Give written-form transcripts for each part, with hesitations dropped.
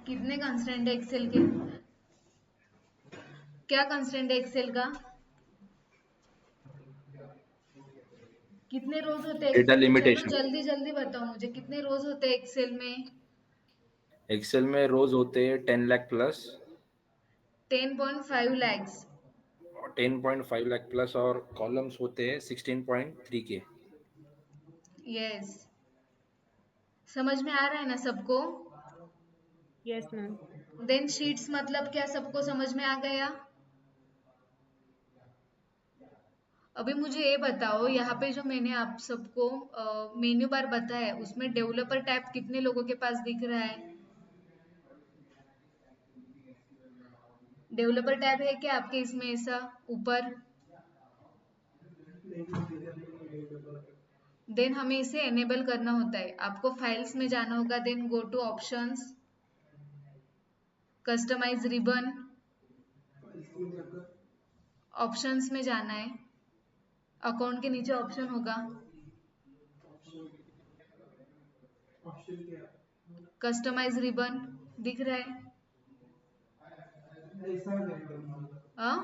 कितने कंस्ट्रेंट है एक्सेल के? क्या कंस्ट्रेंट है एक्सेल का? कितने रोज होते हैं डेटा एक्सेल में? चलो लिमिटेशन। जल्दी जल्दी बताओ मुझे, कितने रोज होते हैं एक्सेल में? एक्सेल में रोज होते हैं 10 लाख प्लस। 10.5 लैक्स। 10.5 लाख प्लस, और कॉलम्स होते हैं 16.3 के। यस, समझ में आ रहा है ना सबको? Yes ma'am. देन शीट्स मतलब क्या, सबको समझ में आ गया? अभी मुझे ये बताओ, यहाँ पे जो मैंने आप सबको मेन्यू बार बताया है, उसमें डेवलपर टैब कितने लोगों के पास दिख रहा है? डेवलपर टैब है क्या आपके इसमें ऐसा ऊपर? देन हमें इसे एनेबल करना होता है। आपको फाइल्स में जाना होगा, then go to options, customize ribbon, options में जाना है। अकाउंट के नीचे ऑप्शन होगा, कस्टमाइज रिबन दिख रहा है? हाँ,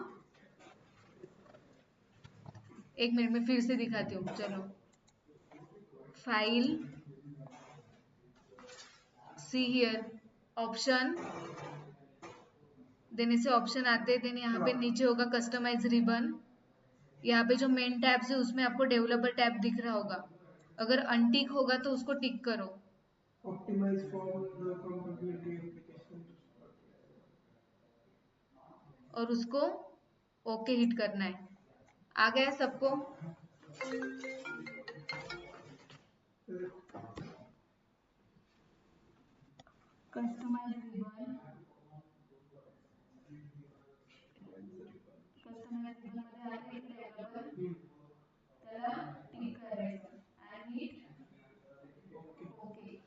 एक मिनट में फिर से दिखाती हूँ, चलो। File, see here, option, then ऐसे ऑप्शन आते हैं। देन यहाँ पे नीचे होगा कस्टमाइज रिबन। यहाँ पे जो मेन टैब्स है उसमें आपको डेवलपर टैब दिख रहा होगा। अगर अनटिक होगा तो उसको टिक करो। Optimize for the compatibility application और उसको ओके हिट करना है। आ गया सबको? कस्टमाइज रिबन, कस्टमाइज रिबन मध्ये आहे एक डेवलपर, त्याला टिक करायचं आणि हिट ओके.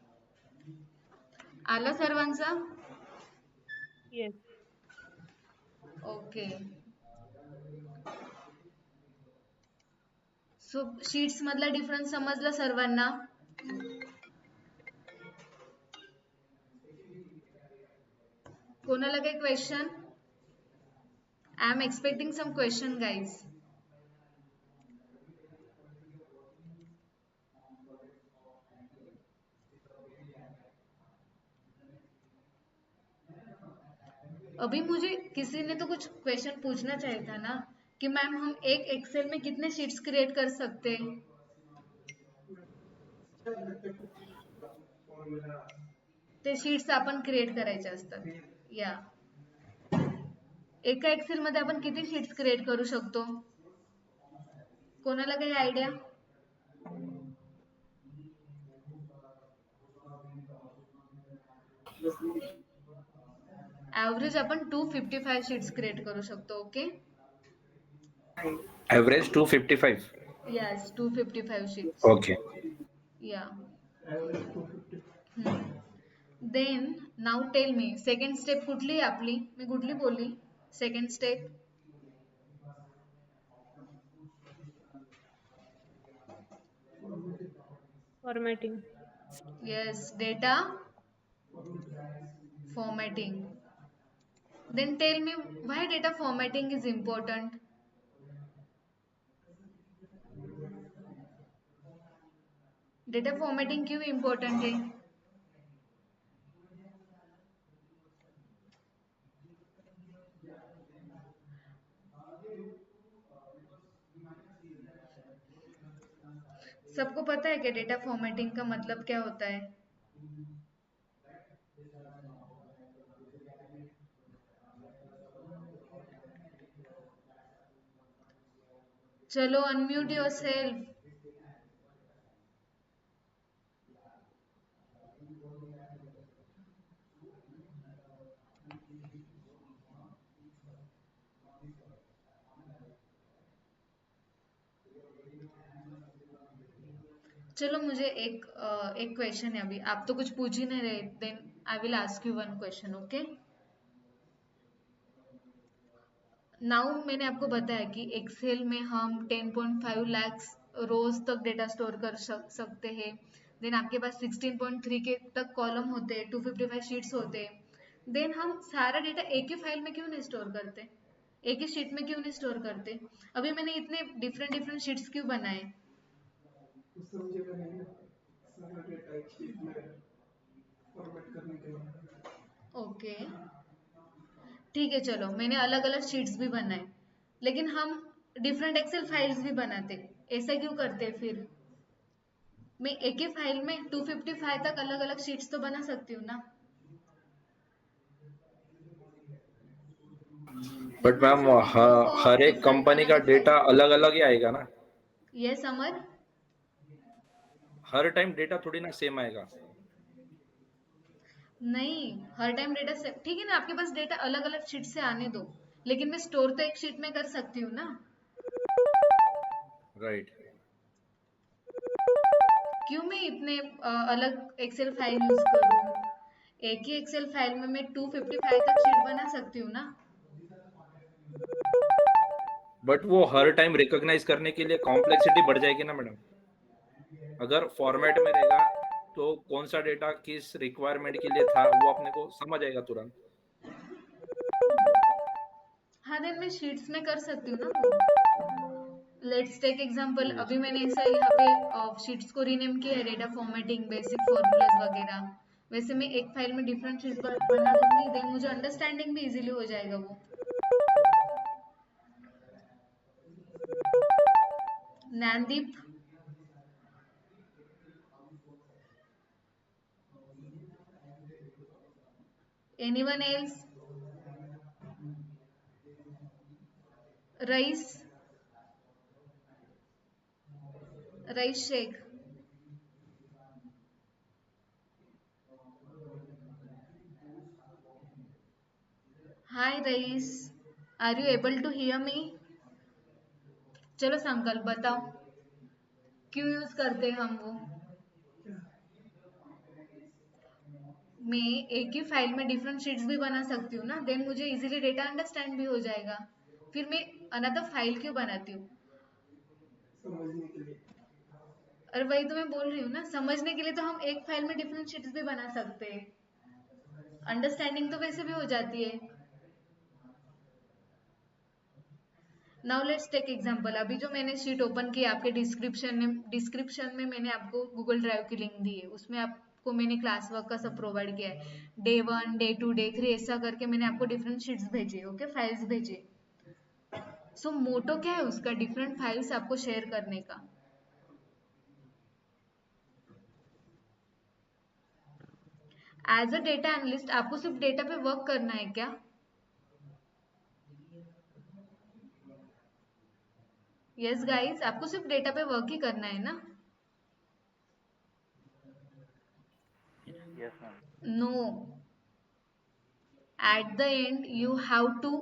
आलं सर्वांचा? यस. ओके. सो शीट्स मधला डिफरन्स समजला सर्वांना? कोणाला काही question? I am expecting some question guys. अभी मुझे किसी ने तो कुछ क्वेश्चन पूछना चाहिए था ना कि मैम हम एक एक्सेल में कितने शीट्स क्रिएट कर सकते हैं? ते शीट्स आपण क्रिएट करायचे असतात. या एका एक्सेल मध्ये आपण किती शीट्स क्रिएट करू शकतो? कोणाला काही आयडिया? ऍव्हरेज आपण 255 शीट्स क्रिएट करू शकतो. Okay, average 255. Yes 255 sheets. Okay. Yeah then now tell me, second step कुठली आहे आपली? मी कुठली बोलली? Second step formatting. yes, data formatting. Then tell me why data formatting is important. Data formatting क्यों important है? सबको पता है कि डेटा फॉर्मेटिंग का मतलब क्या होता है? चलो अनम्यूट योरसेल्फ. चलो मुझे एक क्वेश्चन है. अभी आप तो कुछ पूछ ही नहीं रहे, then I will ask you one question. Okay, now मैंने आपको बताया कि एक्सेल में हम 10.5 लाख रोज तक डेटा स्टोर कर सकते हैं. देन आपके पास 16.3 के तक कॉलम होते हैं, 255 शीट्स होते हैं. देन हम सारा डेटा एक ही फाइल में क्यों नहीं स्टोर करते, एक ही शीट में क्यों नहीं स्टोर करते? अभी मैंने इतने डिफरेंट डिफरेंट शीट्स क्यों बनाए? तो समझेगा नहीं ना, सारा डेटा एक शीट में फॉर्मेट करने के लिए। ओके ठीक है, चलो मैंने अलग अलग शीट्स भी बनाए, लेकिन हम डिफरेंट एक्सेल फाइल्स भी बनाते, ऐसा क्यों करते फिर? मैं एक ही फाइल में 255 तक अलग अलग शीट्स तो बना सकती हूँ ना। But That ma'am means a group her of एक different कंपनी का another डेटा files. अलग अलग ही आएगा ना, Yes, Amar. हर टाइम डेटा थोड़ी ना सेम आएगा। नहीं, हर टाइम डेटा से ठीक है ना, आपके पास डेटा अलग अलग शीट से आने दो, लेकिन मैं स्टोर तो एक शीट में कर सकती हूँ ना। राइट। क्यों मैं इतने अलग एक्सेल फाइल यूज करूँ? एक ही एक्सेल फाइल में मैं 255 तक शीट बना सकती हूँ ना। बट वो हर टाइम रिकॉग्नाइज करने के लिए कॉम्प्लेक्सिटी बढ़ जाएगी ना मैडम। अगर फॉर्मेट में रहेगा तो कौन सा डेटा किस रिक्वायरमेंट के लिए था वो अपने को समझ आएगा तुरंत। हाँ, देन मैं शीट्स में कर सकती हूँ ना। Let's take example, Yes. अभी मैंने ऐसा यहाँ पे शीट्स को रीनेम किया है, डेटा फॉर्मेटिंग, बेसिक फॉर्मूलाज वगैरह। वैसे मैं एक फाइल में डिफरेंट शीट्स बना दूंगी, देन मुझे अंडरस्टैंडिंग भी इजीली हो जाएगा वो। Naindeep, anyone else? Raees, Raees Shaikh? Hi Raees, are you able to hear me? चलो संकल्प बताओ, क्यों यूज करते हैं हम वो? मैं एक ही फाइल में डिफरेंट शीट्स भी बना सकती हूँ ना, देन मुझे इजीली डेटा अंडरस्टैंड भी हो जाएगा। फिर मैं अनदर फाइल क्यों बनाती हूँ? समझने के लिए। और वही तो मैं बोल रही हूँ ना, समझने के लिए तो हम एक फाइल में डिफरेंट शीट्स भी बना सकते हैं, अंडरस्टैंडिंग तो वैसे भी हो जाती है। नाउ लेट्स टेक एग्जांपल, अभी जो मैंने शीट ओपन की आपके डिस्क्रिप्शन में मैंने आपको गूगल ड्राइव की लिंक दी है, उसमें आपको मैंने क्लास वर्क का सब प्रोवाइड किया है, डे 1, डे 2, डे 3 ऐसा करके मैंने आपको डिफरेंट शीट्स भेजे, ओके, फाइल्स भेजे। सो मोटो क्या है उसका? डिफरेंट फाइल्स आपको शेयर करने का। एज अ डेटा एनालिस्ट आपको सिर्फ डेटा पे वर्क करना है क्या? यस गाइस, आपको सिर्फ डेटा पे वर्क ही करना है ना? Yes, ma'am. No, at the end you have to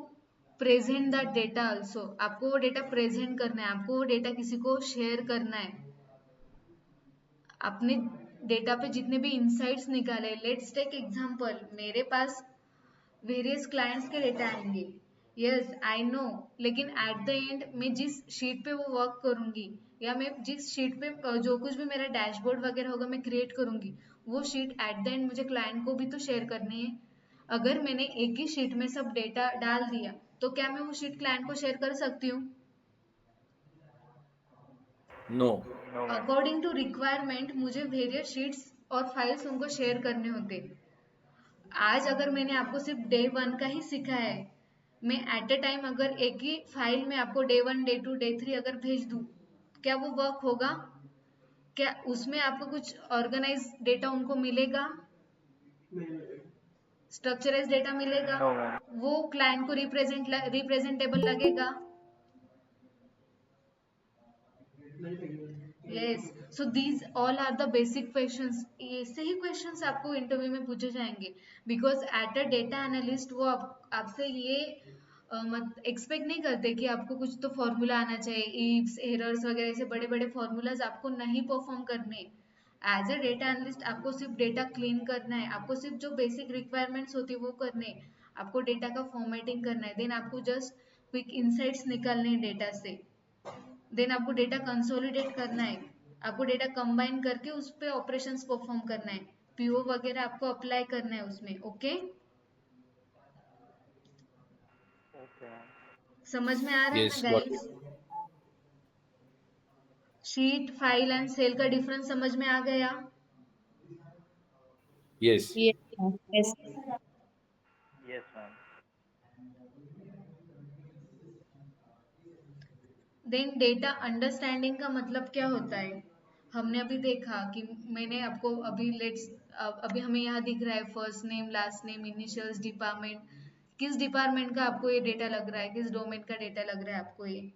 present that data also. आपको वो डेटा प्रेजेंट करना है, आपको वो डेटा किसी को शेयर करना है। अपने डेटा पे जितने भी इंसाइट्स निकाले, लेट्स टेक एग्जांपल, मेरे पास वेरियस क्लाइंट्स के डेटा आएंगे, यस आई नो, लेकिन एट द एंड मैं जिस शीट पे वो वर्क करूंगी, या मैं जिस शीट पे जो कुछ भी मेरा डैशबोर्ड वगैरह होगा मैं क्रिएट करूंगी, वो शीट एट द एंड मुझे क्लाइंट को भी तो शेयर करनी है। अगर मैंने एक ही शीट में सब डेटा डाल दिया, तो क्या मैं वो शीट क्लाइंट को शेयर कर सकती हूँ? No. No, ma'am. According to requirement मुझे वेरियस शीट्स और फाइल्स उनको शेयर करने होते। आज अगर मैंने आपको सिर्फ डे 1 का ही सिखाया है, मैं एट अ टाइम अगर एक ही फाइल में आपको डे 1, डे 2, डे 3 अगर भेज दूं, क्या वो वर्क होगा? क्या उसमें आपको कुछ ऑर्गेनाइज डेटा उनको मिलेगा? नहीं मिलेगा। स्ट्रक्चराइज डेटा मिलेगा? No, ma'am. वो क्लाइंट को रिप्रेजेंटेबल लगेगा? नहीं लगेगा। Yes, so these all are the basic questions. ऐसे ही क्वेश्चंस आपको इंटरव्यू में पूछे जाएंगे, because at a data analyst वो आपसे ये मत एक्सपेक्ट नहीं करते कि आपको कुछ तो फॉर्मूला आना चाहिए, इफ्स, एरर्स वगैरह ऐसे बड़े बड़े फॉर्मूलाज आपको नहीं परफॉर्म करने। एज अ डेटा एनालिस्ट आपको सिर्फ डेटा क्लीन करना है, आपको सिर्फ जो बेसिक रिक्वायरमेंट्स होती है वो करने हैं, आपको डेटा का फॉर्मेटिंग करना है, देन आपको जस्ट क्विक इंसाइट्स निकालने हैं डेटा से, देन आपको डेटा कंसोलिडेट करना है, आपको डेटा कंबाइन करके उस पर ऑपरेशंस परफॉर्म करना है, पीओ वगैरह आपको अप्लाई करना है उसमें, ओके? Okay, ma'am. समझ में आ रहा है ना Yes, got guys? it. Sheet, file and cell का डिफरेंस समझ में आ गया? Yes. Yes, ma'am. Yes. Yes, ma'am. Then data understanding का मतलब क्या होता है? हमने अभी देखा कि मैंने आपको अभी अभी हमें यहाँ दिख रहा है first name, last name, initials, department. किस डिपार्टमेंट का आपको ये डेटा लग रहा है? किस डोमेन का डेटा लग रहा है आपको ये?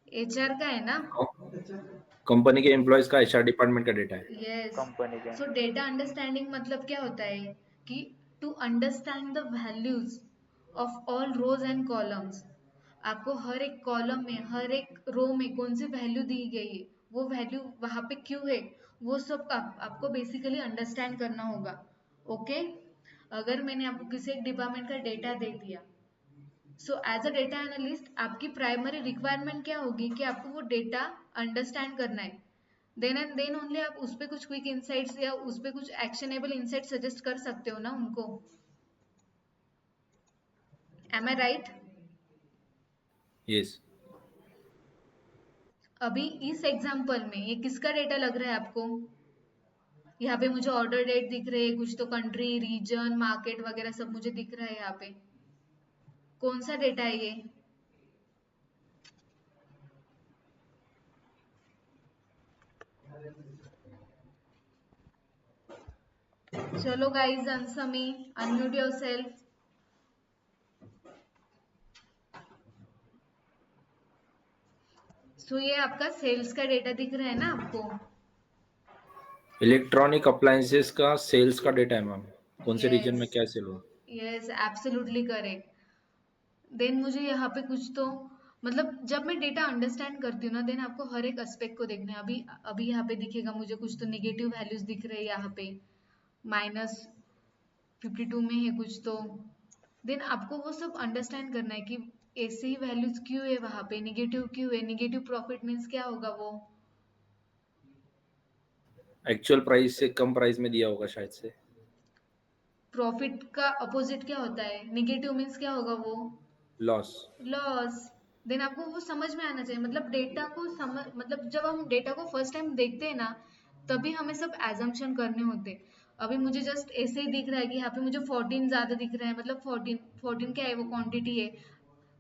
एचआर का है ना? कंपनी के एम्प्लॉयज का एचआर डिपार्टमेंट का डेटा है. यस। Company का. सो डेटा अंडरस्टैंडिंग मतलब क्या होता है कि to understand the values of all rows and columns. आपको हर एक कॉलम में, हर एक रो में कौन सी वैल्यू दी गई है, वो वैल्यू वहां पे क्यों है, वो सब आपको बेसिकली अंडरस्टैंड करना होगा। ओके? अगर मैंने आपको किसी एक डिपार्टमेंट का डेटा दे दिया, so as a data analyst आपकी प्राइमरी रिक्वायरमेंट क्या होगी कि आपको वो डेटा अंडरस्टैंड करना है। देन एंड देन ओनली आप उस पर कुछ क्विक इंसाइट्स या उस पर कुछ एक्शनेबल इंसाइट सजेस्ट कर सकते हो ना उनको। M I right? Yes. अभी इस एग्जाम्पल में ये किसका डेटा लग रहा है आपको? यहाँ पे मुझे ऑर्डर डेट दिख रही है, कुछ तो कंट्री, रीजन, मार्केट वगैरह सब मुझे दिख रहा है यहाँ पे। कौन सा डेटा है ये? चलो guys, answer me, unmute yourself. So ये आपका सेल्स का डेटा दिख रहा है ना आपको? इलेक्ट्रॉनिक अप्लायंसेस का सेल्स का डेटा है मैम. कौन से रीजन में यस, क्या सेल हो. Yes, absolutely correct. देन मुझे यहाँ पे कुछ तो मतलब जब मैं डेटा अंडरस्टैंड करती हूँ ना, देन आपको हर एक एस्पेक्ट को देखना है। अभी अभी यहाँ पे दिखेगा मुझे कुछ तो नेगेटिव वैल्यूज दिख रहे हैं यहाँ पे, -52 में है कुछ तो। देन आपको वो सब अंडरस्टैंड करना है कि ऐसे ही वैल्यूज क्यों है वहाँ पे, नेगेटिव क्यों है, नेगेटिव प्रॉफिट मीन्स क्या होगा वो? एक्चुअल प्राइस से कम प्राइस में दिया होगा शायद से. प्रॉफिट का अपोजिट क्या होता है? नेगेटिव मीन्स क्या होगा वो? लॉस. लॉस। देन आपको वो समझ में आना चाहिए, मतलब डेटा को समझ, मतलब जब हम डेटा को फर्स्ट टाइम देखते हैं ना, तभी हमें सब एजम्पशन करने होते हैं। अभी मुझे जस्ट ऐसे ही दिख रहा है कि यहाँ पे मुझे 14 ज्यादा दिख रहा है, मतलब 14 क्या है, वो क्वांटिटी है,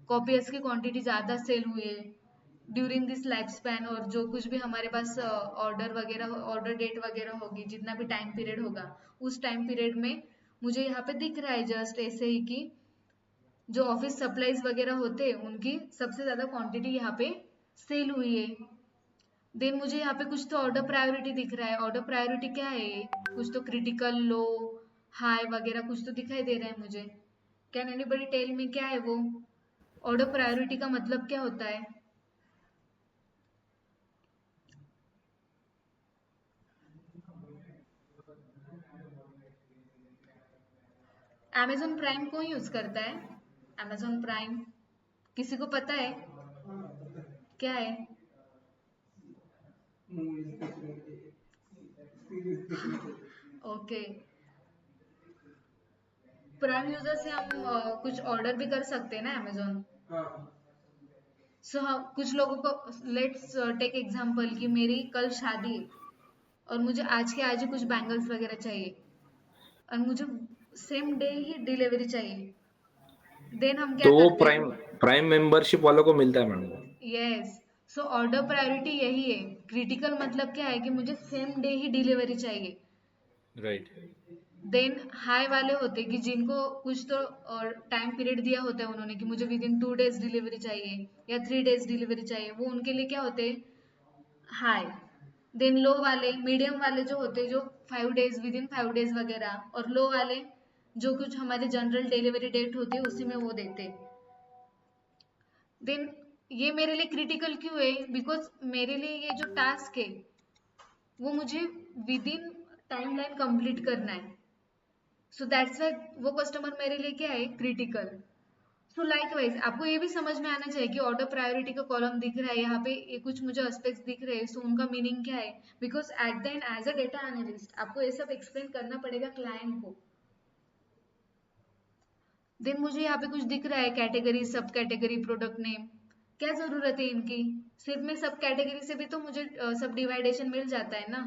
कॉपियर्स की क्वांटिटी ज्यादा सेल हुई है ड्यूरिंग दिस लाइफ स्पैन। और जो कुछ भी हमारे पास ऑर्डर वगैरह, ऑर्डर डेट वगैरह होगी, जितना भी टाइम पीरियड होगा, उस टाइम पीरियड में मुझे यहाँ पे दिख रहा है जस्ट ऐसे ही कि जो ऑफिस सप्लाईज वगैरह होते हैं उनकी सबसे ज्यादा क्वांटिटी यहाँ पे सेल हुई है। देन मुझे यहाँ पे कुछ तो ऑर्डर प्रायोरिटी दिख रहा है। ऑर्डर प्रायोरिटी क्या है ये? कुछ तो क्रिटिकल, लो, हाई वगैरह कुछ तो दिखाई दे रहा है मुझे। कैन एनीबडी टेल मी क्या है वो? ऑर्डर प्रायोरिटी का मतलब क्या होता है? Amazon प्राइम कौन यूज करता है? Amazon प्राइम किसी को पता है क्या है? मूवीज देखने के लिए, सीरीज देखने के लिए। ओके। प्राइम यूजर से हम कुछ ऑर्डर भी कर सकते हैं ना Amazon? हाँ, सो हाँ, कुछ लोगों को लेट्स टेक एग्जांपल कि मेरी कल शादी है और मुझे आज के आज ही कुछ बैंगल्स वगैरह चाहिए और मुझे सेम डे ही डिलीवरी चाहिए। देन हम क्या तो वो करते प्राइम हैं? प्राइम मेंबरशिप वालों को मिलता है madam. Yes. So order priority यही है। क्रिटिकल मतलब क्या है कि मुझे सेम डे ही डिलीवरी चाहिए। राइट. देन हाई वाले होते कि जिनको कुछ तो और टाइम पीरियड दिया होता है उन्होंने कि मुझे विद इन 2 days डिलीवरी चाहिए या 3 days डिलीवरी चाहिए, वो उनके लिए क्या होते हैं? हाई। देन लो वाले, मीडियम वाले जो होते हैं, जो 5 days, विद इन 5 days वगैरह, और लो वाले जो कुछ हमारे जनरल डिलीवरी डेट होती है उसी में वो देते। देन ये मेरे लिए क्रिटिकल क्यों है? बिकॉज मेरे लिए ये जो टास्क है वो मुझे विद इन टाइमलाइन कंप्लीट करना है। सो दैट्स वाई वो कस्टमर मेरे लिए क्या है? क्रिटिकल। सो लाइकवाइज आपको ये भी समझ में आना चाहिए कि ऑर्डर प्रायोरिटी का कॉलम दिख रहा है यहाँ पे, ये कुछ मुझे एस्पेक्ट्स दिख रहे हैं, सो उनका मीनिंग क्या है, because at the end as a data analyst आपको ये सब एक्सप्लेन करना पड़ेगा क्लाइंट को। देन मुझे यहाँ पे कुछ दिख रहा है, कैटेगरी, सब कैटेगरी, प्रोडक्ट नेम, क्या जरूरत है इनकी, सिर्फ में सब कैटेगरी से भी तो मुझे सब डिवाइडेशन मिल जाता है ना,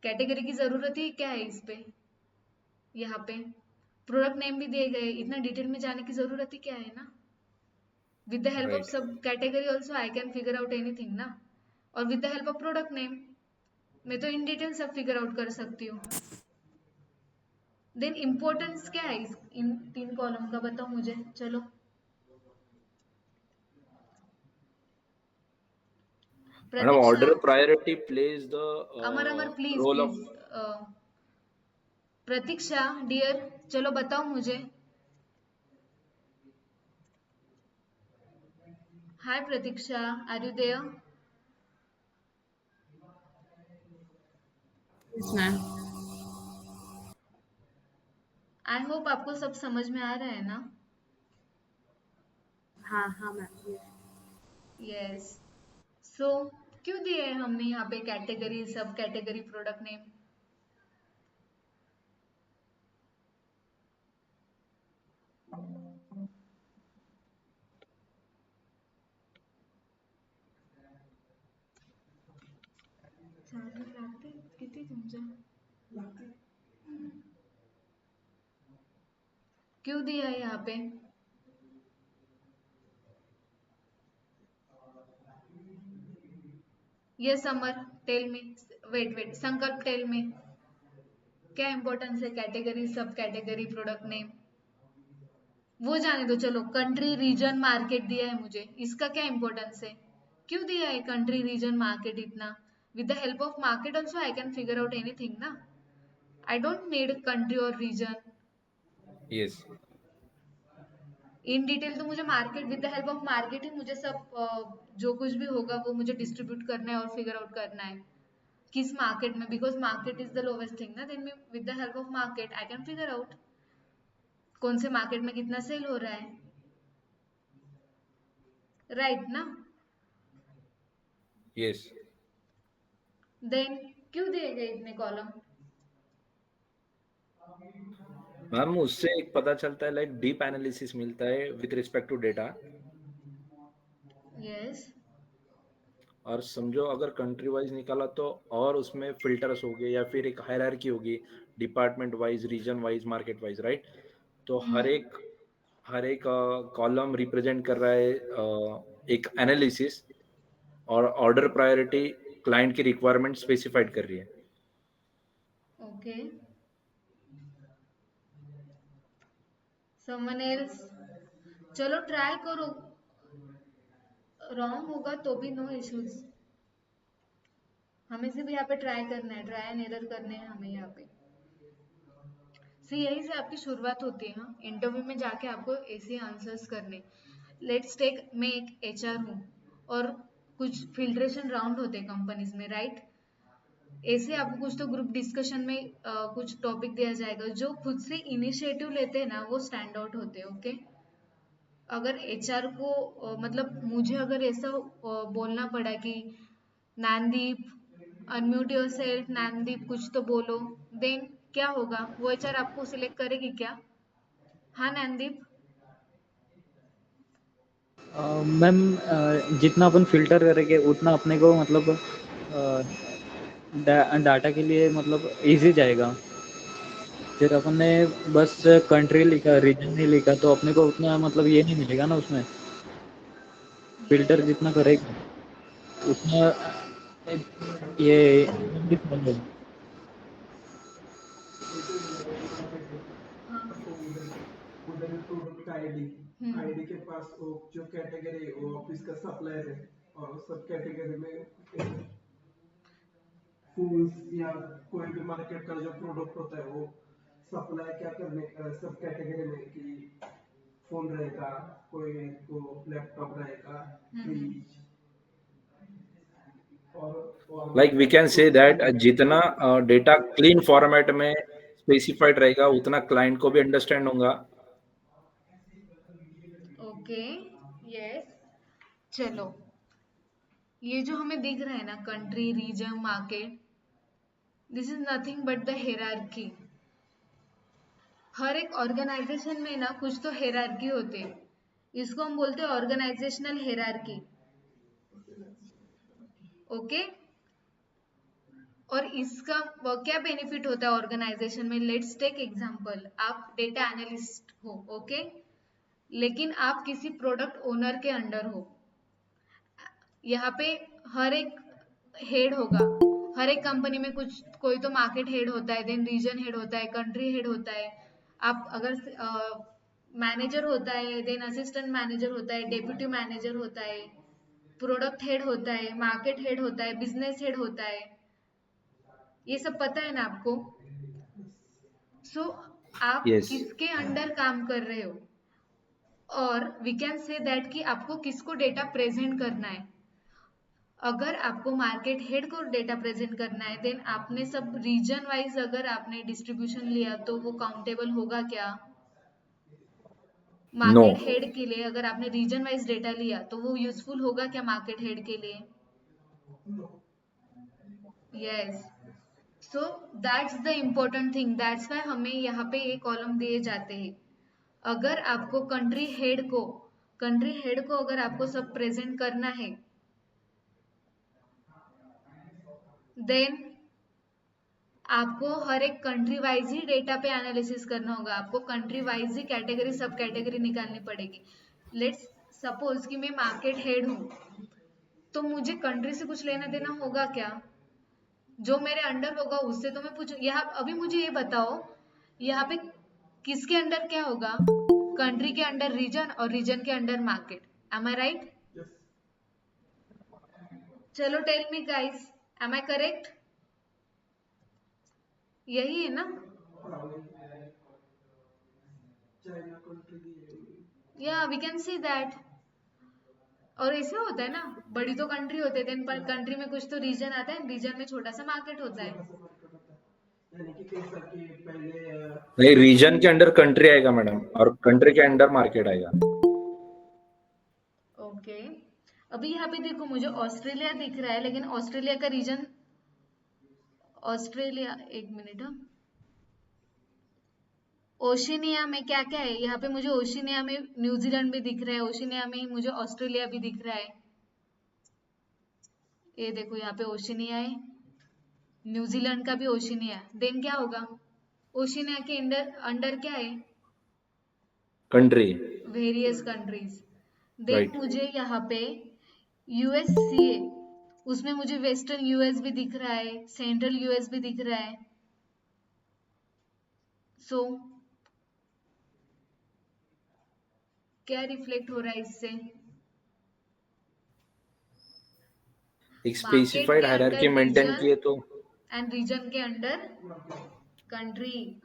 कैटेगरी की जरूरत ही क्या है इस पे, यहाँ पे प्रोडक्ट नेम भी दिए गए, इतना डिटेल में जाने की जरूरत ही क्या है ना। With the help of right. Sub category also I can figure out anything ना, और with the help of product name मैं तो इन डिटेल सब फिगर आउट कर सकती हूँ। देन इम्पोर्टेंस क्या है इन 3 कॉलम का, बताओ मुझे, चलो। Madam Pratiksha, order priority please the Amar Amar please roll please, of Pratiksha dear, चलो बताओ मुझे। Hi Pratiksha, are you there? Yes, ma'am. I hope आपको सब समझ में आ रहा है ना। हाँ हाँ मैम। यस। सो क्यों दिए है हमने यहाँ पे कैटेगरी, सब कैटेगरी, प्रोडक्ट नेम? चार्जर लागते किती तुमच्या? क्यों दिया है यहाँ पे? यस अमर, टेल मी, वेट संकल्प, टेल मी, क्या इंपॉर्टेंस है कैटेगरी, सब कैटेगरी, प्रोडक्ट नेम? वो जाने दो, चलो कंट्री, रीजन, मार्केट दिया है मुझे, इसका क्या इंपॉर्टेंस है? क्यों दिया है कंट्री, रीजन, मार्केट इतना? With the help of market also I can figure out anything ना, आई डोंट नीड कंट्री और रीजन। यस। इन डिटेल तो मुझे market, with the help of market ही मुझे सब जो कुछ भी होगा वो मुझे डिस्ट्रीब्यूट करना है और फिगर आउट करना है किस मार्केट में, because market is the lowest thing ना, then with the help of market I can figure out कौन से मार्केट में कितना सेल हो रहा है, राइट ना। यस देन क्यों दिए गए इतने कॉलम? मैम, उससे एक पता चलता है, लाइक डीप एनालिसिस मिलता है with respect to data. Yes. और समझो अगर कंट्री वाइज निकाला तो और उसमें फिल्टर्स हो गए या फिर एक हायरार्की होगी, department wise, region wise, market wise, right. तो हर एक कॉलम रिप्रेजेंट कर रहा है एक एनालिसिस, और ऑर्डर प्रायोरिटी क्लाइंट की रिक्वायरमेंट स्पेसिफाइड कर रही है। ओके, समवन एल्स, चलो ट्राई करो, रॉन्ग होगा तो भी नो इश्यूज, हमें से भी यहाँ पे ट्राई करना है, ट्राई एंड एरर करने हैं हमें यहाँ पे। यही से आपकी शुरुआत होती है, हाँ, इंटरव्यू में जाके आपको ऐसे आंसर्स करने। लेट्स टेक, मैं एक एचआर हूँ और कुछ फिल्ट्रेशन राउंड होते हैं कंपनीज में, राइट। ऐसे आपको कुछ तो ग्रुप डिस्कशन में कुछ टॉपिक दिया जाएगा, जो खुद से इनिशिएटिव लेते हैं ना वो स्टैंड आउट होते हैं, ओके। अगर एचआर को मतलब मुझे अगर ऐसा बोलना पड़ा कि नैनदीप अनम्यूट योरसेल्फ, नैनदीप कुछ तो बोलो, देन क्या होगा, वो एचआर आपको सिलेक्ट करेगी क्या? हाँ नैनदीप। मैम जितना अपन फिल्टर करेंगे उतना अपने को मतलब डाटा के लिए मतलब इजी जाएगा। फिर अपन ने बस कंट्री लिखा, रीजन नहीं लिखा, तो अपने को उतना मतलब ये नहीं मिलेगा ना उसमें। Filter yes. जितना करेगा उतना ये एक मार्केट है, हाँ। तो उधर प्रोडक्ट का आईडी, आईडी के पास वो जो कैटेगरी है वो ऑफिस का सप्लायर है, और सब कैटेगरी में फूल्स या कोई भी मार्केट का जो प्रोडक्ट होता है वो सप्लाई क्या करने का, सब कैटेगरी में कि फोन रहेगा, कोई को लैपटॉप रहेगा, फ्रिज, और like we can say that grocery. जितना डेटा क्लीन फॉर्मेट में स्पेसिफाइड रहेगा उतना क्लाइंट को भी अंडरस्टैंड होगा। ओके, यस, चलो, ये जो हमें दिख रहा है ना, country, region, market, this is nothing but the hierarchy. हर एक ऑर्गेनाइजेशन में ना कुछ तो हेरारकी होते हैं, इसको हम बोलते हैं ऑर्गेनाइजेशनल हेरारकी। ओके, और इसका क्या बेनिफिट होता है ऑर्गेनाइजेशन में? लेट्स टेक एग्जांपल, आप डेटा एनालिस्ट हो, ओके, लेकिन आप किसी प्रोडक्ट ओनर के अंडर हो। यहाँ पे हर एक हेड होगा, हर एक कंपनी में कुछ कोई तो मार्केट हेड होता है, देन रीजन हेड होता है, कंट्री हेड होता है। आप अगर मैनेजर होता है, देन असिस्टेंट मैनेजर होता है, डेप्यूटी मैनेजर होता है, प्रोडक्ट हेड होता है, मार्केट हेड होता है, बिजनेस हेड होता है, ये सब पता है ना आपको? सो आप यस। किसके अंडर काम कर रहे हो, और वी कैन से दैट कि आपको किसको डेटा प्रेजेंट करना है। अगर आपको मार्केट हेड को डेटा प्रेजेंट करना है, देन आपने सब रीजन वाइज अगर आपने डिस्ट्रीब्यूशन लिया तो वो काउंटेबल होगा क्या? नो। मार्केट हेड के लिए अगर आपने रीजन वाइज डेटा लिया तो वो यूजफुल होगा क्या मार्केट हेड के लिए? Yes, so that's the important thing, that's why हमें यहाँ पे ये कॉलम दिए जाते हैं। अगर आपको कंट्री हेड को अगर आपको सब प्रेजेंट करना है, देन आपको हर एक कंट्री वाइज ही डेटा पे एनालिसिस करना होगा। आपको कंट्री वाइज ही कैटेगरी सब कैटेगरी निकालनी पड़ेगी। लेट्स सपोज कि मैं मार्केट हेड हूँ, तो मुझे कंट्री से कुछ लेना देना होगा क्या? जो मेरे अंडर होगा उससे तो मैं पूछूं। यहाँ अभी मुझे ये बताओ, यहाँ पे किसके अंडर क्या होगा? कंट्री के अंडर रीजन और रीजन के under market. Am I right? Yes. चलो tell me guys, am I correct? यही है ना? चाइना कंट्री दी है। या वी कैन सी दैट। और ऐसा होता है ना, बड़ी तो कंट्री होते हैं, पर कंट्री में कुछ तो रीजन आता है, रीजन में छोटा सा मार्केट होता छोटा है। सा मार्केट होता है, यानी कि कैसा कि पहले नहीं, रीजन के अंडर कंट्री आएगा मैडम, और कंट्री के अंडर मार्केट आएगा। ओके, अभी यहाँ पे देखो मुझे ऑस्ट्रेलिया दिख रहा है, लेकिन ऑस्ट्रेलिया का रीजन, ऑस्ट्रेलिया, एक मिनट, हाँ, ओशिनिया में क्या क्या है? यहाँ पे मुझे ओशिनिया में न्यूजीलैंड भी दिख रहा है, ओशिनिया में ही मुझे ऑस्ट्रेलिया भी दिख रहा है। ये देखो यहाँ पे ओशिनिया है, न्यूजीलैंड का भी ओशिनिया है। देन क्या होगा? ओशिनिया के अंडर अंडर क्या है? Country. Various countries. Then right. मुझे यहाँ पे यूएससीए, उसमें मुझे वेस्टर्न यूएस भी दिख रहा है, सेंट्रल यूएस भी दिख रहा है। सो क्या रिफ्लेक्ट हो रहा है इससे? एक मार्केट स्पेसिफाइड के हायरार्की अंडर मेंटेन रीजन किए तो। एंड रीजन के अंडर कंट्री।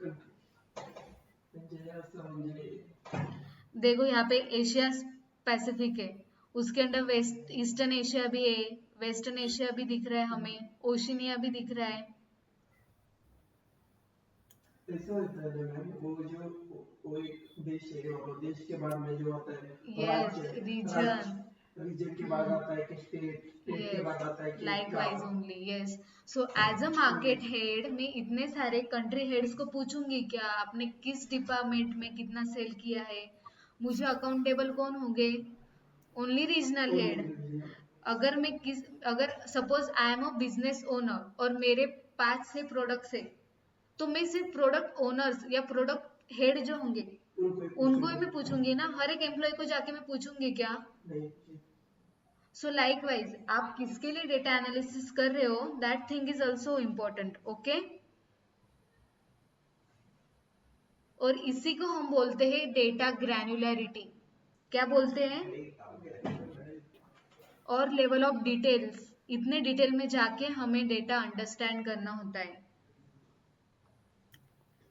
देखो यहाँ पे एशिया पैसिफिक है, उसके अंडर वेस्ट ईस्टर्न एशिया भी है, वेस्टर्न एशिया भी दिख रहा है हमें, ओशिनिया भी दिख रहा है। ऐसा होता है मैम, वो जो कोई देश है और देश के बाद में जो आता है यस, राज्य, रीजन। रीजन के बाद आता है कि स्टेट, स्टेट के बाद आता है यस, कि लाइकवाइज गांव। Only, yes. So as a market head मैं इतने सारे कंट्री हेड्स को पूछूंगी क्या आपने किस डिपार्टमेंट में कितना सेल किया है? मुझे अकाउंटेबल कौन होंगे? Only regional head. अगर suppose I am a business owner और मेरे पास से प्रोडक्ट्स है, तो मैं सिर्फ प्रोडक्ट ओनर्स या प्रोडक्ट हेड जो होंगे उनको ही मैं पूछूंगी ना, हर एक एम्प्लॉय को जाके मैं पूछूंगी क्या? नहीं। सो लाइकवाइज आप किसके लिए डेटा एनालिसिस कर रहे हो, that thing is also important. Okay, और इसी को हम बोलते हैं डेटा ग्रैन्युलरिटी। क्या बोलते हैं? और लेवल ऑफ डिटेल्स, इतने डिटेल में जाके हमें डेटा अंडरस्टैंड करना होता है,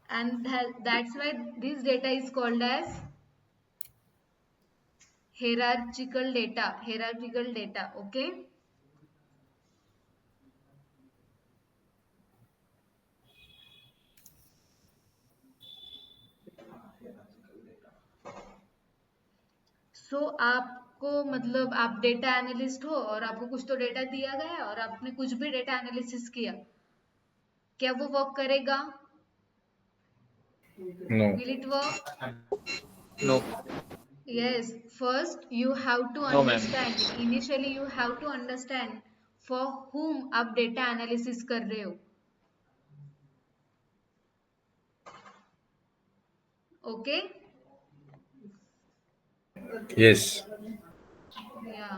and that's why this data is called as hierarchical data. Okay, सो आपको मतलब आप डेटा एनालिस्ट हो और आपको कुछ तो डेटा दिया गया है और आपने कुछ भी डेटा एनालिसिस किया, क्या वो वर्क करेगा? No will it work? No Yes, first you have to no ma'am understand. Initially you have to understand for whom आप data analysis कर रहे हो. Okay? Yes Yeah.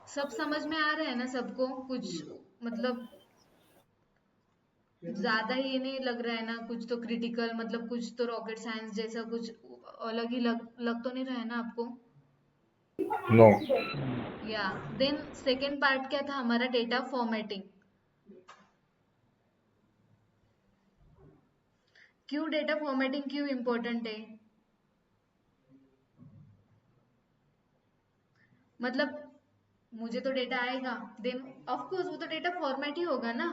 सब समझ में आ रहा है ना सबको? कुछ मतलब ज्यादा ही नहीं लग रहा है ना? कुछ तो क्रिटिकल मतलब कुछ तो रॉकेट साइंस जैसा कुछ अलग ही लग तो नहीं रहा है ना आपको? नो या देन सेकेंड पार्ट क्या था हमारा? Data formatting. क्यों डेटा फॉर्मेटिंग क्यों इम्पोर्टेंट है? मतलब मुझे तो डेटा आएगा, देन ऑफ कोर्स वो तो डेटा फॉर्मेट ही होगा ना.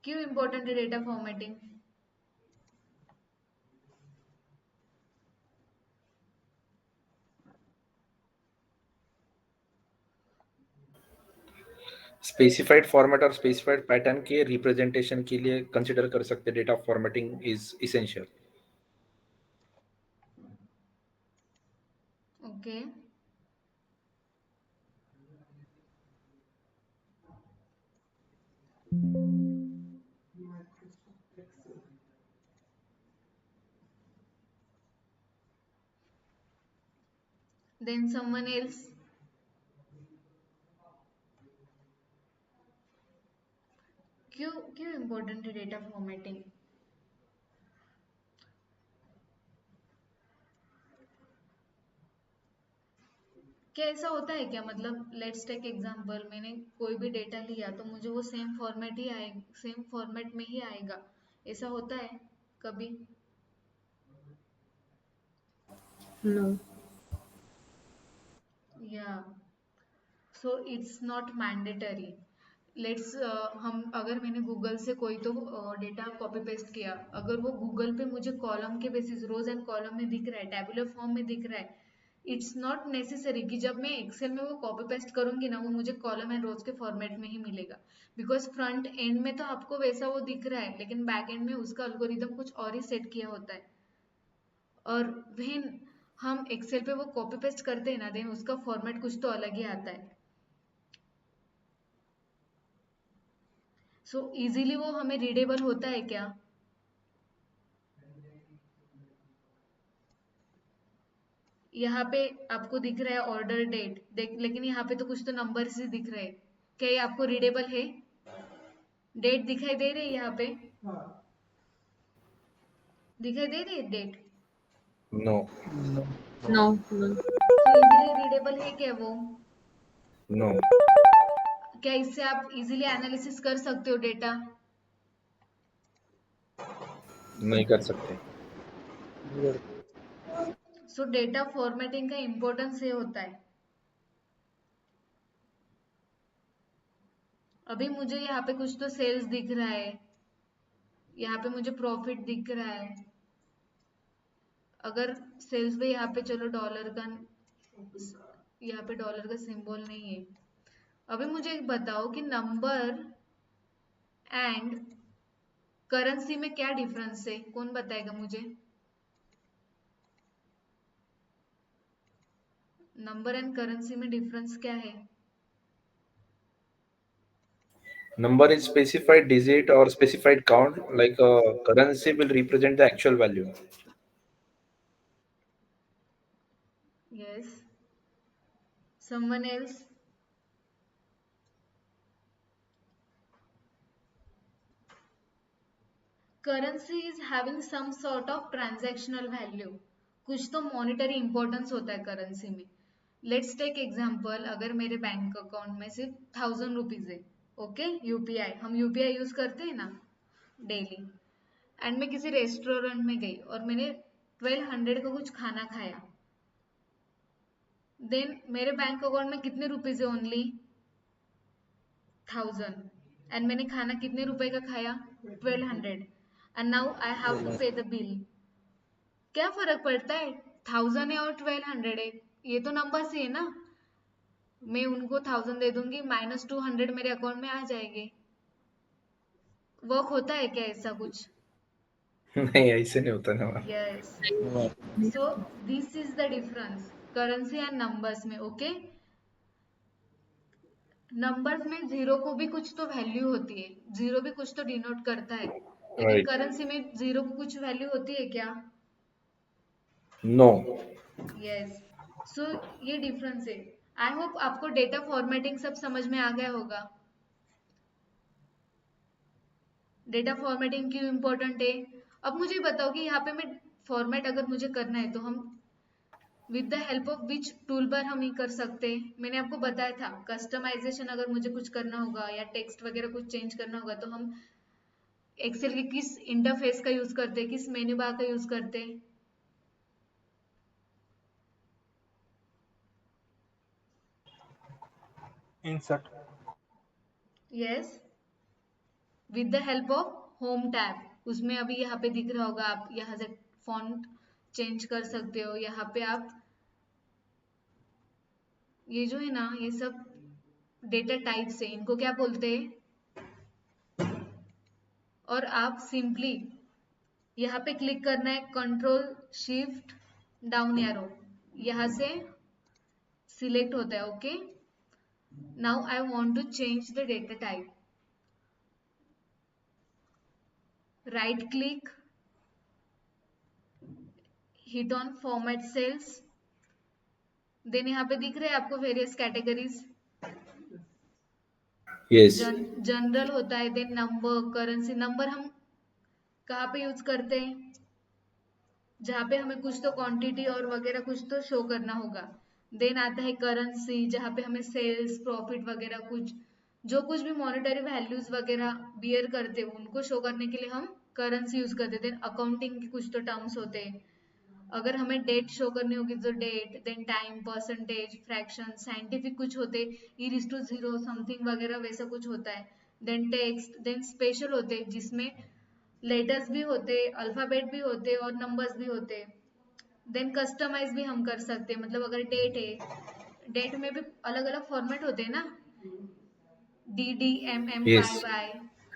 क्यों इम्पोर्टेंट है डेटा फॉर्मेटिंग? स्पेसिफाइड फॉर्मेट और स्पेसिफाइड पैटर्न के रिप्रेजेंटेशन के लिए कंसिडर कर सकते data formatting is essential. Okay. Then someone else. क्यों क्यों इम्पोर्टेंट है डेटा फॉर्मेटिंग? क्या ऐसा होता है क्या? मतलब लेट्स टेक एग्जांपल, मैंने कोई भी डेटा लिया तो मुझे वो सेम फॉर्मेट ही आए, सेम फॉर्मेट में ही आएगा, ऐसा होता है कभी? No. या so it's not mandatory. Let's हम अगर मैंने गूगल से कोई तो डेटा कॉपी पेस्ट किया, अगर वो गूगल पे मुझे कॉलम के बेसिस रोज एंड कॉलम में दिख रहा है, टैबुलर फॉर्म में दिख रहा है, इट्स नॉट नेसेसरी कि जब मैं एक्सेल में वो कॉपी पेस्ट करूंगी ना वो मुझे कॉलम एंड रोज के फॉर्मेट में ही मिलेगा. बिकॉज फ्रंट एंड में तो आपको वैसा वो दिख रहा है, लेकिन बैक एंड में उसका अल्गोरिदम कुछ और ही सेट किया होता है. और व्हेन हम एक्सेल पे वो कॉपी पेस्ट करते हैं ना, देन उसका फॉर्मेट कुछ तो अलग ही आता है. सो इजीली वो हमें रीडेबल होता है क्या? यहाँ पे आपको दिख रहा है ऑर्डर डेट देख, लेकिन यहाँ पे तो कुछ तो नंबर ही दिख रहे हैं. क्या ये आपको रीडेबल है? डेट दिखाई दे रही है यहाँ पे? हाँ. दिखाई दे रही है date? No no No. No. So easily readable है क्या वो? नो क्या इससे आप इजीली एनालिसिस कर सकते हो डेटा? नहीं कर सकते. सो डेटा फॉर्मेटिंग का इम्पोर्टेंस ये होता है. अभी मुझे यहाँ पे कुछ तो सेल्स दिख रहा है, यहाँ पे मुझे प्रॉफिट दिख रहा है. अगर सेल्स पे यहाँ पे चलो डॉलर का, यहाँ पे डॉलर का सिंबल नहीं है. अभी मुझे एक बताओ कि नंबर एंड करेंसी में क्या डिफरेंस है? कौन बताएगा मुझे? नंबर एंड करेंसी में डिफरेंस क्या है? Number is specified digit or specified count, like currency will represent the actual value. Yes. Someone else? Currency is having some sort of transactional value. कुछ तो मॉनिटरी इंपॉर्टेंस होता है currency में. Let's take example, अगर मेरे bank account में सिर्फ 1000 rupees है, ओके, यूपीआई, हम यूपीआई यूज करते हैं ना डेली, एंड मैं किसी रेस्टोरेंट में गई और मैंने 1200 का कुछ खाना खाया, देन मेरे बैंक अकाउंट में कितने रुपीज है? ओनली 1000. एंड मैंने खाना कितने रुपए का खाया? 1200. And now I have to pay the bill. क्या फर्क पड़ता है 1000 है और 1200 है, ये तो नंबर ही है ना। मैं उनको 1000 दे दूंगी, -200 मेरे अकाउंट में आ जाएंगे। वर्क होता है क्या ऐसा कुछ? नहीं ऐसे नहीं होता ना मैम। यस। वो so this is the difference currency and numbers में। ओके, नंबर्स में जीरो को भी कुछ तो वैल्यू होती है, जीरो भी कुछ तो डिनोट करता है, लेकिन राइट। करेंसी में जीरो को कुछ वैल्यू होती है क्या? नो। यस। सो ये डिफरेंस है। आई होप आपको डेटा फॉर्मेटिंग सब समझ में आ गया होगा। डेटा फॉर्मेटिंग क्यों इम्पोर्टेंट है। अब मुझे बताओ कि यहाँ पे मैं फॉर्मेट अगर मुझे करना है तो हम with the help of which tool bar हम ही कर सकते हैं। मैंने आपको बताया था कस्टमाइजेशन अगर मुझे कुछ करना होगा या टेक्स्ट वगैरह कुछ चेंज करना होगा तो हम एक्सेल के किस इंटरफेस का यूज करते हैं, किस मेन्यू बार का यूज करते हैं। insert yes, with the help of home tab. उसमें अभी यहाँ पे दिख रहा होगा, आप यहाँ से फॉन्ट चेंज कर सकते हो। यहाँ पे आप ये जो है ना, ये सब डेटा टाइप्स है, इनको क्या बोलते हैं। और आप सिंपली यहाँ पे क्लिक करना है, कंट्रोल शिफ्ट डाउन एरो, यहाँ से सिलेक्ट होता है। Okay, now I want to change the data type. Right click, hit on format cells, then यहाँ पे दिख रहे हैं आपको वेरियस कैटेगरीज। यस। जनरल होता है, देन नंबर, करेंसी। नंबर हम कहाँ पे यूज करते हैं, जहाँ पे हमें कुछ तो क्वांटिटी और वगैरह कुछ तो शो करना होगा। देन आता है करेंसी, जहाँ पे हमें सेल्स प्रॉफिट वगैरह कुछ जो कुछ भी मॉनेटरी वैल्यूज वगैरह बियर करते हैं उनको शो करने के लिए हम करेंसी यूज करते हैं। देन अकाउंटिंग के कुछ तो टर्म्स होते हैं, अगर हमें डेट शो करनी होगी तो date, then time, percentage, fraction, scientific कुछ होते, e⁻0 समथिंग वगैरह वैसा कुछ होता है। देन टेक्स्ट, देन स्पेशल होते जिसमें लेटर्स भी होते, अल्फाबेट भी होते और नंबर्स भी होते। देन कस्टमाइज भी हम कर सकते हैं, मतलब अगर डेट है, डेट में भी अलग अलग फॉर्मेट होते हैं ना, यस। DDMM YY,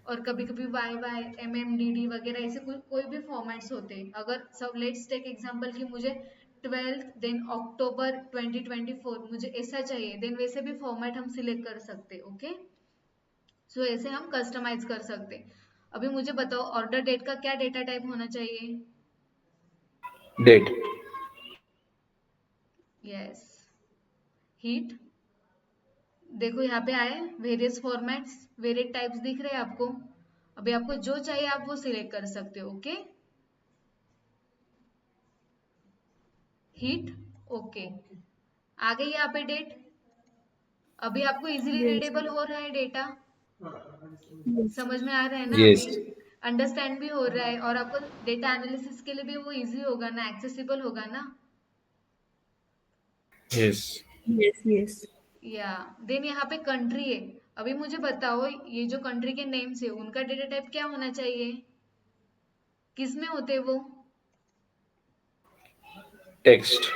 और कभी कभी YY MMDD वगैरह, ऐसे कोई भी फॉर्मेट्स होते हैं। अगर सब लेट्स टेक एग्जांपल कि मुझे 12 देन अक्टूबर 2024 मुझे ऐसा चाहिए, देन वैसे भी फॉर्मेट हम सिलेक्ट कर सकते हैं। ओके, सो ऐसे हम कस्टमाइज कर सकते हैं। अभी मुझे बताओ ऑर्डर डेट का क्या डेटा टाइप होना चाहिए। डेट। यस। हीट, देखो यहाँ पे आए वेरियस फॉर्मेट्स, वेरियस टाइप्स दिख रहे हैं आपको। अभी आपको जो चाहिए आप वो सिलेक्ट कर सकते हो। ओके, हीट, ओके, आ गई यहाँ पे डेट। अभी आपको इजीली Yes. रीडेबल हो रहा है डेटा, Yes. समझ में आ रहा है ना यस। अभी, अंडरस्टैंड भी हो रहा है, और आपको डेटा एनालिसिस के लिए भी वो इजी होगा ना, एक्सेसिबल होगा ना। Yes. Yes. Yes. Yeah then यहाँ पे कंट्री है। अभी मुझे बताओ ये जो कंट्री के नेम्स है उनका डेटा टाइप क्या होना चाहिए, किस में होते वो। Text.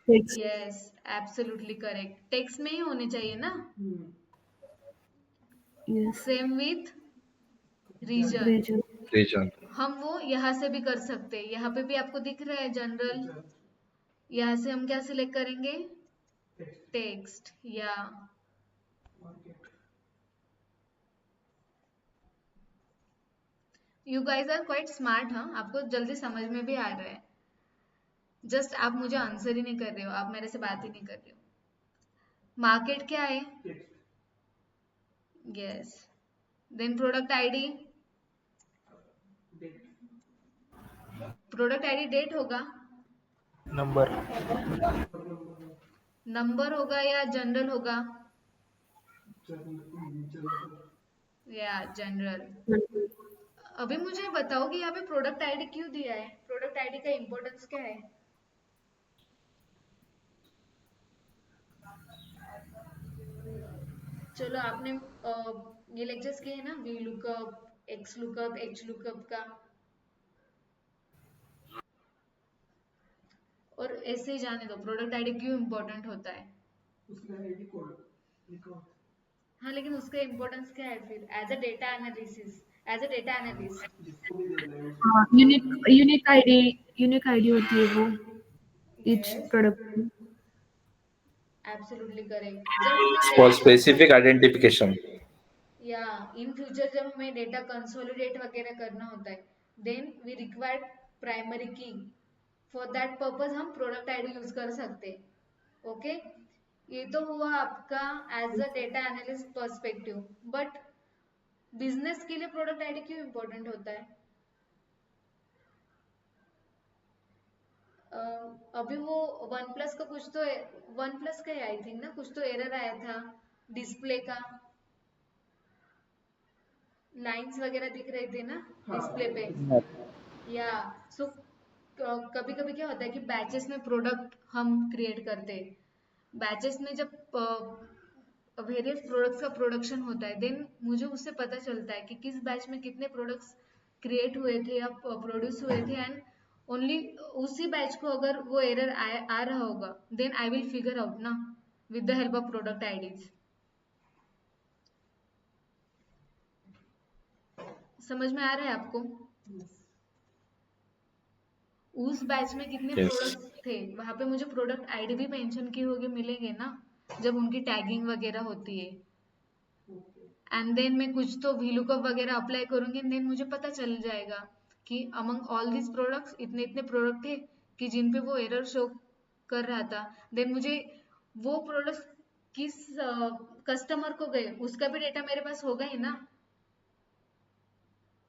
Text. Yes, absolutely correct, text में ही होने चाहिए ना। Yes. Same with region, Region. Region. हम वो यहाँ से भी कर सकते हैं। यहाँ पे भी आपको दिख रहा है जनरल, यहाँ से हम क्या सिलेक्ट करेंगे, text. Yeah you guys are quite smart, हाँ, आपको जल्दी समझ में भी आ रहा है। जस्ट आप मुझे आंसर ही नहीं कर रहे हो, आप मेरे से बात ही नहीं कर रहे हो। मार्केट क्या है, yes. Then product ID, product ID date होगा, number नंबर होगा या जनरल होगा, या जनरल। अभी मुझे बताओ कि यहाँ पे प्रोडक्ट आईडी क्यों दिया है, प्रोडक्ट आईडी का इम्पोर्टेंस क्या है। चलो आपने ये लेक्चर्स किए हैं ना, V lookup, x lookup, H lookup का। और ऐसे ही जाने दो, प्रोडक्ट आईडी क्यों इम्पोर्टेंट होता है। उसमें आईडी कोड लिखो। हाँ, लेकिन उसका इम्पोर्टेंस क्या है फिर as a data analysis, as a data analyst. जिसको भी देना है हाँ, उसको यूनिक आईडी होती है वो ईच यस, प्रोडक्ट की। Absolutely correct. जब हमें For डेटा specific identification. या इन फ्यूचर जब हमें डेटा कंसोलिडेट वगैरह करना होता है, देन वी रिक्वायर प्राइमरी की। फॉर दैट पर्पज हम प्रोडक्ट आईडी यूज कर सकते हैं। ओके, ये तो हुआ आपका as a data analyst perspective. But business के लिए प्रोडक्ट आईडी क्यों इम्पोर्टेंट होता है? अभी वो वन प्लस का कुछ तो, वन प्लस का आई थिंक ना, कुछ तो एरर आया था डिस्प्ले का, लाइंस वगैरह दिख रहे थे ना डिस्प्ले पे। या सो कभी कभी क्या होता है कि बैचेस में प्रोडक्ट हम क्रिएट करते हैं। बैचेस में जब वेरियस प्रोडक्ट्स का प्रोडक्शन होता है, देन मुझे उससे पता चलता है कि किस बैच में कितने प्रोडक्ट्स क्रिएट हुए थे या प्रोड्यूस हुए थे। एंड ओनली उसी बैच को अगर वो एरर आ रहा होगा, then I will figure out ना with the help of product IDs. समझ में आ रहा है आपको? उस बैच में कितने Yes. प्रोडक्ट्स थे, वहां पे मुझे प्रोडक्ट आईडी भी मेंशन किए होंगे, मिलेंगे ना जब उनकी टैगिंग वगैरह होती है। एंड देन मैं कुछ तो VLOOKUP वगैरह अप्लाई करूंगी, देन मुझे पता चल जाएगा कि अमंग ऑल दिस प्रोडक्ट्स इतने इतने प्रोडक्ट थे कि जिन पे वो एरर शो कर रहा था। देन मुझे वो प्रोडक्ट्स किस कस्टमर को गए उसका भी डेटा मेरे पास होगा ही ना।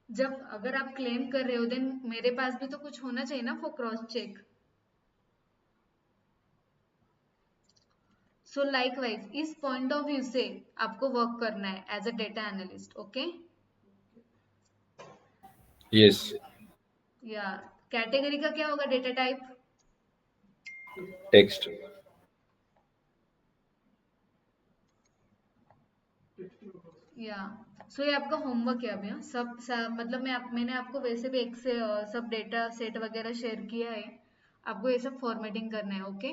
जब अगर आप क्लेम कर रहे हो, देन मेरे पास भी तो कुछ होना चाहिए ना for cross check. So likewise इस पॉइंट ऑफ व्यू से आपको वर्क करना है as a data analyst. Okay, Yes. या कैटेगरी का क्या होगा डेटा टाइप? Text. या सो ये आपका होमवर्क है अभी। हाँ, मतलब मैंने आपको वैसे भी एक से सब डेटा सेट वगैरह शेयर किया है, आपको ये सब फॉर्मेटिंग करना है। ओके,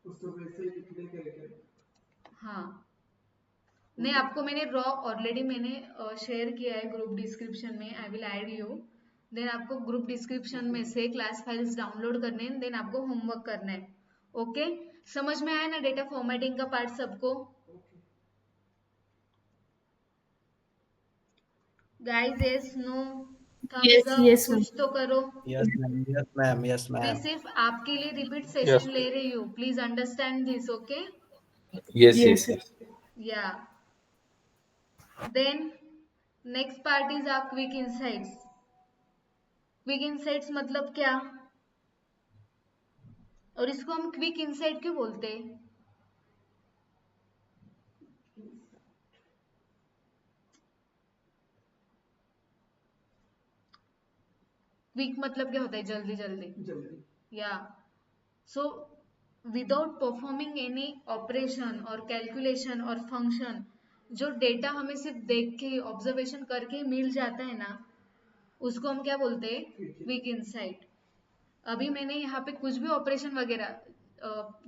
उसको वैसे ही लिखने के लिए। हाँ, नहीं आपको मैंने रॉ ऑलरेडी मैंने शेयर किया है ग्रुप डिस्क्रिप्शन में, I will add you. Then आपको ग्रुप डिस्क्रिप्शन में से क्लास फाइल्स डाउनलोड करने हैं, देन आपको होमवर्क करना है। ओके, समझ में आया ना डेटा फॉर्मेटिंग का पार्ट सबको? Guys yes no, thumbs Yes, up, yes, ma'am. कुछ तो करो। Yes, ma'am. Yes, ma'am. Yes, मैं ma'am. सिर्फ आपके लिए रिपीट Yes. सेशन ले रही हूँ, please understand this. Okay, Yes, Yes, yes, yes. Yeah then next part is are quick insights. Quick insights मतलब क्या, और इसको हम क्विक इनसाइट क्यों बोलते हैं? क्विक मतलब क्या होता है? जल्दी जल्दी। जल्दी। या so without performing any operation और कैलकुलेशन और फंक्शन, जो डेटा हमें सिर्फ देख के ऑब्जर्वेशन करके ही मिल जाता है ना, उसको हम क्या बोलते हैं? Quick insight. अभी मैंने यहाँ पे कुछ भी ऑपरेशन वगैरह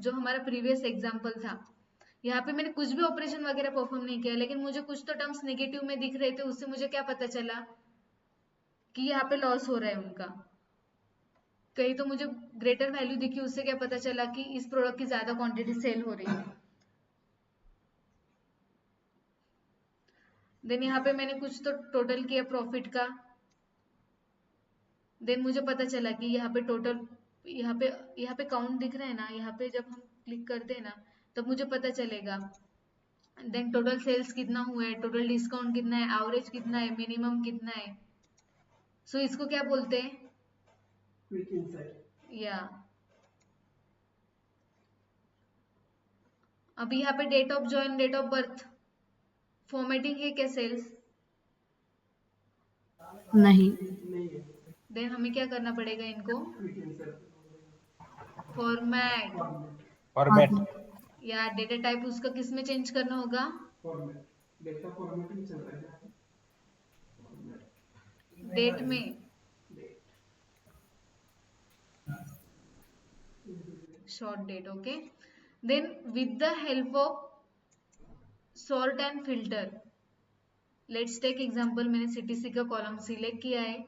जो हमारा प्रीवियस एग्जाम्पल था, यहाँ पे मैंने कुछ भी ऑपरेशन वगैरह परफॉर्म नहीं किया, लेकिन मुझे कुछ तो टर्म्स नेगेटिव में दिख रहे थे, उससे मुझे क्या पता चला कि यहाँ पे लॉस हो रहा है उनका। कहीं तो मुझे ग्रेटर वैल्यू दिखी, उससे क्या पता चला कि इस प्रोडक्ट की ज्यादा क्वांटिटी सेल हो रही है। देन यहाँ पे मैंने कुछ तो टोटल किया प्रॉफिट का, देन मुझे पता चला कि यहाँ पे टोटल, यहाँ पे काउंट दिख रहा है ना, यहाँ पे जब हम क्लिक करते हैं ना तब मुझे पता चलेगा। देन टोटल सेल्स कितना हुआ है, टोटल डिस्काउंट कितना है, एवरेज कितना है, मिनिमम कितना है। सो इसको क्या बोलते हैं? Quick insight. या अभी यहाँ पे date of join, date of birth formatting है क्या सेल्स? नहीं। नहीं है। देन हमें क्या करना पड़ेगा इनको? Quick insight format. Format. या डेटा टाइप उसका किस में चेंज करना होगा? फॉर्मेट, डेटा फॉर्मेटिंग चल रहा है। डेट में। Date. short date. Okay, then with the help of sort and filter, let's take example. मैंने CTC का कॉलम सिलेक्ट किया है,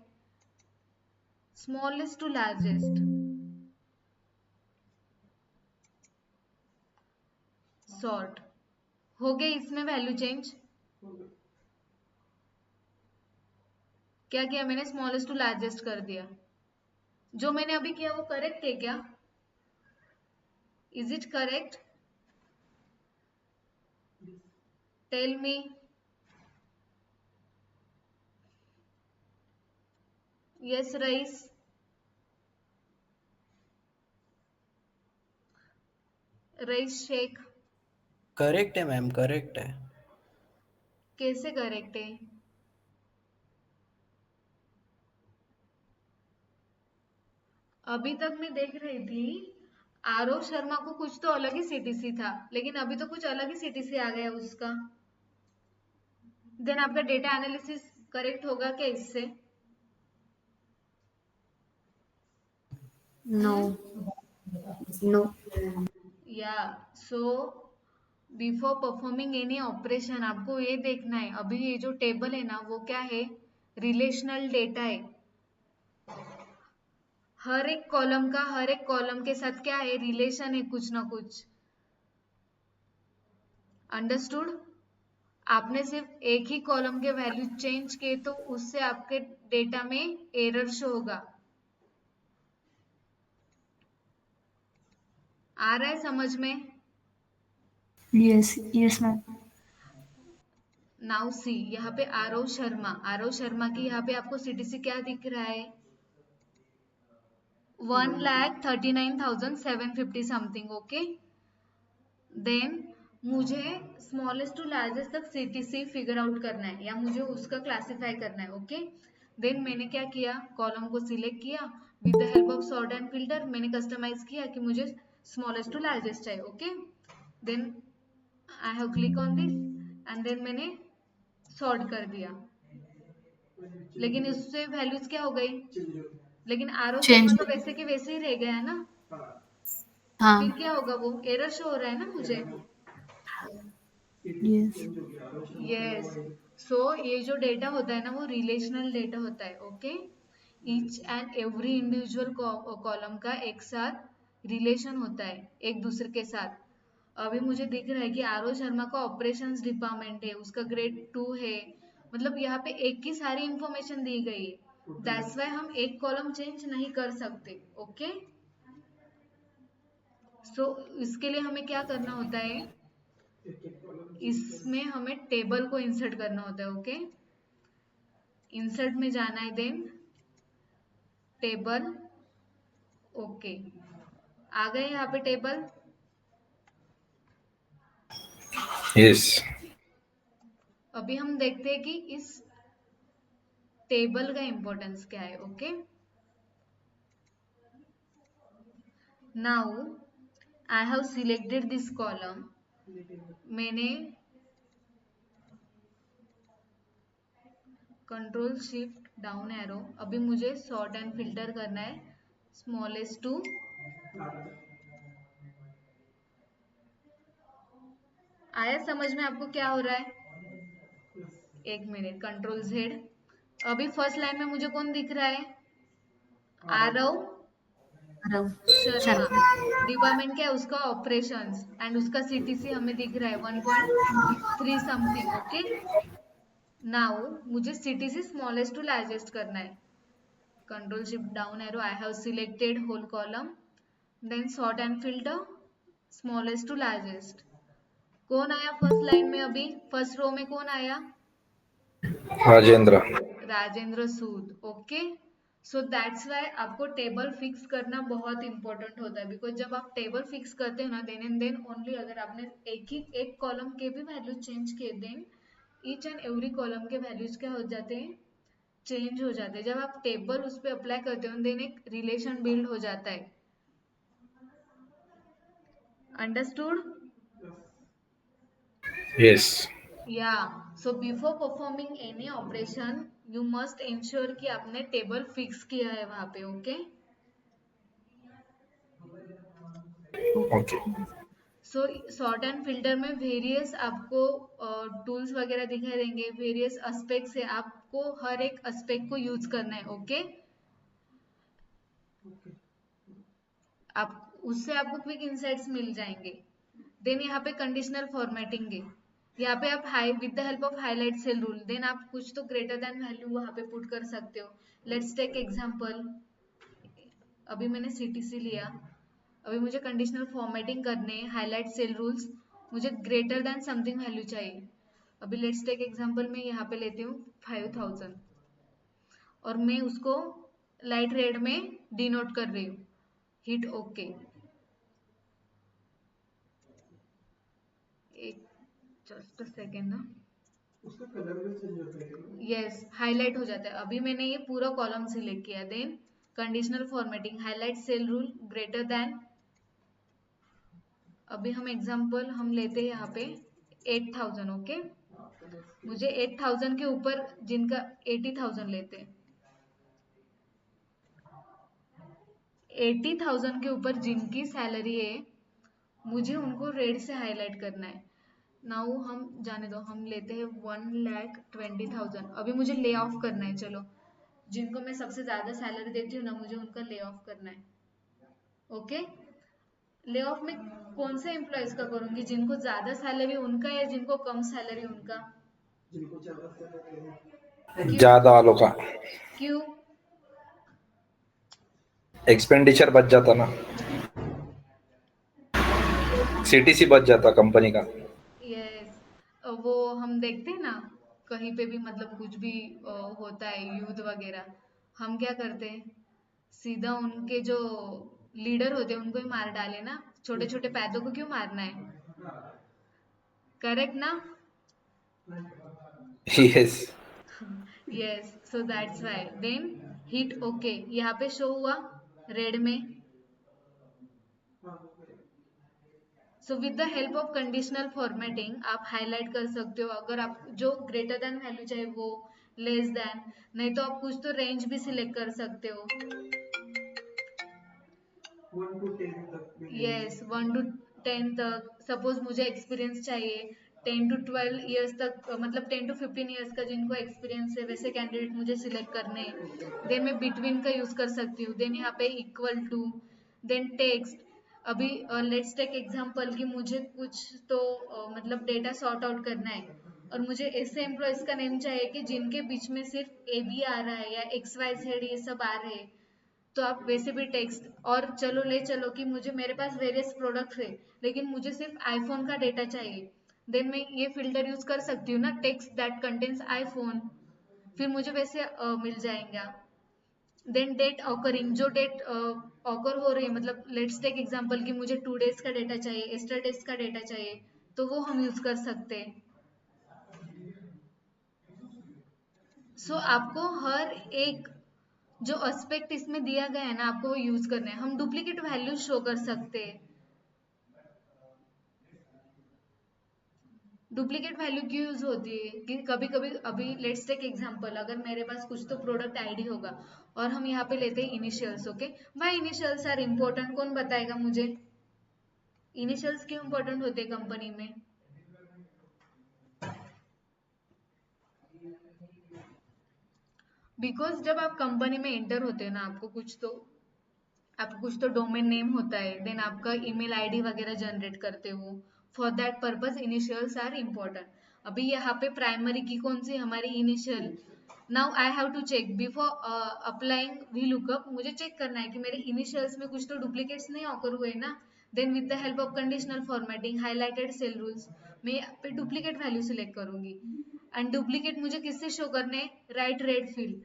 smallest to largest, sort हो गई, इसमें वैल्यू चेंज क्या किया मैंने, स्मॉलेस्ट टू लार्जेस्ट कर दिया। जो मैंने अभी किया वो करेक्ट है क्या? Is it correct? Tell me. Yes Raees, Raees Shaikh, correct है मैम, करेक्ट है। कैसे करेक्ट है? अभी तक मैं देख रही थी आरव शर्मा को कुछ तो अलग ही सीटीसी था, लेकिन अभी तो कुछ अलग ही सीटीसी आ गया उसका। देन आपका डेटा एनालिसिस करेक्ट होगा क्या इससे? नो नो या so before performing any operation आपको ये देखना है, अभी ये जो टेबल है ना वो क्या है, रिलेशनल डेटा है। हर एक कॉलम का हर एक कॉलम के साथ क्या है, रिलेशन है कुछ ना कुछ। अंडरस्टूड? आपने सिर्फ एक ही कॉलम के वैल्यू चेंज किए तो उससे आपके डेटा में एरर शो होगा। आ रहा है समझ में? Yes yes ma'am. Now see, यहाँ पे आरव शर्मा की यहाँ पे आपको सीटीसी क्या दिख रहा है, 1,39,750 समथिंग। ओके, देन मुझे स्मॉलेस्ट टू लार्जेस्ट तक सीटीसी फिगर आउट करना है या मुझे उसका क्लासिफाई करना है। ओके, देन मैंने क्या किया, कॉलम को सिलेक्ट किया, with the help of sort and filter मैंने कस्टमाइज किया कि मुझे स्मॉलेस्ट टू लार्जेस्ट चाहिए। Okay, then I have click on this and then मैंने सॉर्ट कर दिया, लेकिन इससे वैल्यूज क्या हो गई, लेकिन आरव चेंज शर्मा तो वैसे के वैसे ही रह गया है ना, फिर हाँ क्या होगा, वो एरर शो हो रहा है ना मुझे। यस यस, सो ये जो डेटा होता है ना वो रिलेशनल डेटा होता है। Okay, each and every individual column का एक साथ रिलेशन होता है एक दूसरे के साथ। अभी मुझे दिख रहा है कि आरव शर्मा का ऑपरेशंस डिपार्टमेंट है, उसका ग्रेड 2 है, मतलब यहाँ पे एक की सारी इंफॉर्मेशन दी गई है। दैट्स वाई हम एक कॉलम चेंज नहीं कर सकते। ओके, सो इसके लिए हमें क्या करना होता है, इसमें हमें टेबल को इंसर्ट करना होता है। ओके, इंसर्ट में जाना है, देन टेबल। ओके, आ गए यहाँ पे टेबल। यस। अभी हम देखते हैं कि इस टेबल का इंपॉर्टेंस क्या है। Okay, now I have selected this column, मैंने कंट्रोल शिफ्ट डाउन एरो, अभी मुझे सॉर्ट एंड फिल्टर करना है, स्मॉलेस्ट टू, आया समझ में आपको क्या हो रहा है? एक मिनट, कंट्रोल जेड। अभी फर्स्ट लाइन में मुझे कौन दिख रहा है, आरव शर्मा। डिपार्टमेंट क्या है उसका, ऑपरेशंस, एंड उसका सीटीसी हमें दिख रहा है 1.3 समथिंग। ओके, नाउ मुझे सीटीसी स्मॉलेस्ट टू लार्जेस्ट करना है, control shift down arrow, I have selected whole column, then sort and filter, smallest to largest. कौन आया फर्स्ट लाइन में, अभी फर्स्ट रो में कौन आया, राजेंद्र। राजेंद्र सूद। ओके, सो दैट्स वाई आपको टेबल फिक्स करना बहुत इंपॉर्टेंट होता है, बिकॉज जब आप टेबल फिक्स करते हो ना, देन एंड देन ओनली, अगर आपने एक कॉलम के भी वैल्यू चेंज किए, then each and every column के वैल्यूज क्या हो जाते हैं, चेंज हो जाते हैं। जब आप टेबल उस पर अप्लाई करते हो, देन एक रिलेशन बिल्ड हो जाता है। Understood? Yes. Yeah, so before performing any operation, you must ensure कि आपने टेबल फिक्स किया है वहां पे। Okay, okay so sort and filter में वेरियस आपको टूल्स वगैरह दिखाई देंगे, वेरियस एस्पेक्ट से आपको हर एक एस्पेक्ट को यूज करना है। ओके, आप उससे आपको क्विक इंसाइट्स मिल जाएंगे। देन यहाँ पे कंडीशनल फॉर्मेटिंग है, यहाँ पे आप high with the help of highlight cell rule, then आप कुछ तो ग्रेटर देन वैल्यू वहाँ पे पुट कर सकते हो। लेट्स टेक एग्जांपल, अभी मैंने CTC लिया, अभी मुझे कंडीशनल फॉर्मेटिंग करने, हाईलाइट सेल रूल्स, मुझे ग्रेटर देन समथिंग वैल्यू चाहिए। अभी लेट्स टेक एग्जांपल, मैं यहाँ पे लेती हूँ 5000 और मैं उसको लाइट रेड में डिनोट कर रही हूँ। हिट ओके, एक जस्ट अ सेकेंड ना, उसका कलर भी चेंज होता है क्या? यस हाईलाइट हो जाता है। अभी मैंने ये पूरा कॉलम सिलेक्ट किया, then conditional formatting, highlight cell rule greater than, अभी हम एग्जांपल हम लेते हैं यहाँ पे 8000। ओके, मुझे 8000 के ऊपर जिनका 80,000 लेते हैं, 80,000 के ऊपर जिनकी सैलरी है, मुझे उनको रेड से हाईलाइट करना है। नाउ हम जाने दो, हम लेते हैं 1,20,000। अभी मुझे ले ऑफ करना है, चलो जिनको मैं सबसे ज्यादा सैलरी देती हूँ ना, मुझे उनका ले ऑफ करना है। ओके, ले ऑफ में कौन से एम्प्लॉयज का करूंगी, जिनको ज्यादा सैलरी उनका या जिनको कम सैलरी उनका? जिनको ज्यादा सैलरी है। क्यों? ज्यादा वालों का क्यों? एक्सपेंडिचर बच जाता ना, CTC बच जाता कंपनी का। यस, वो हम देखते हैं ना कहीं पे भी, मतलब कुछ भी होता है युद्ध वगैरह, हम क्या करते हैं, सीधा उनके जो लीडर होते हैं उनको ही मार डाले ना, छोटे छोटे पैदों को क्यों मारना है? करेक्ट ना? Yes yes, so that's why then hit okay, यहाँ पे शो हुआ रेड में। So with the help of conditional formatting आप हाईलाइट कर सकते हो, अगर आप जो ग्रेटर देन वैल्यू चाहे वो, लेस देन, नहीं तो आप कुछ तो रेंज भी सिलेक्ट कर सकते हो। 1 to 10 तक भी range यस, है। 1 to 10 तक, सपोज मुझे एक्सपीरियंस चाहिए 10 to 12 ईयर्स तक, मतलब 10 to 15 ईयर्स का जिनको एक्सपीरियंस है वैसे कैंडिडेट मुझे सिलेक्ट करने हैं। देन मैं बिटवीन का यूज कर सकती हूँ, देन यहाँ पे इक्वल टू, देन टेक्स्ट। अभी लेट्स टेक एग्जांपल कि मुझे कुछ तो मतलब डेटा सॉर्ट आउट करना है, और मुझे ऐसे एम्प्लॉयज का नेम चाहिए कि जिनके बीच में सिर्फ AB आ रहा है या XYZ ये सब आ रहे हैं, तो आप वैसे भी टेक्स्ट, और चलो ले चलो कि मुझे मेरे पास वेरियस प्रोडक्ट्स है लेकिन मुझे सिर्फ आईफोन का डेटा चाहिए, देन मैं ये फिल्टर यूज कर सकती हूँ ना, टेक्स्ट दैट कंटेन्स आईफोन, फिर मुझे वैसे मिल जाएगा। देन डेट ऑकरिंग, जो डेट ऑकर हो रही है, मतलब लेट्स टेक एग्जांपल कि मुझे 2 डेज का डेटा चाहिए, एस्टरडेज का डेटा चाहिए, तो वो हम यूज कर सकते हैं। सो आपको हर एक जो एस्पेक्ट इसमें दिया गया है ना, आपको वो यूज करना है। हम डुप्लीकेट वैल्यू शो कर सकते हैं। डुप्लीकेट वैल्यू क्यों यूज होती है कि कभी कभी, अभी लेट्स टेक एग्जांपल, अगर मेरे पास कुछ तो प्रोडक्ट आईडी होगा और हम यहाँ पे लेते हैं initials. Okay, why initials are important, कौन बताएगा मुझे? इनिशियल्स क्यों इम्पोर्टेंट होते हैं कंपनी में? बिकॉज जब आप कंपनी में एंटर होते हैं ना, आपको कुछ तो डोमेन नेम होता है, देन आपका ईमेल आईडी वगैरह जनरेट करते हो, for that purpose initials are important. अभी यहाँ पे प्राइमरी की कौन सी, हमारी initial. Now I have to check before applying VLOOKUP, मुझे चेक करना है कि मेरे इनिशियल्स में कुछ तो डुप्लीकेट्स नहीं ऑकर हुए ना। Then with the help of conditional formatting, highlighted cell rules, मैं यहाँ पे डुप्लीकेट वैल्यू सिलेक्ट करूंगी, एंड डुप्लीकेट मुझे किससे शो करने, राइट रेड फील्ड।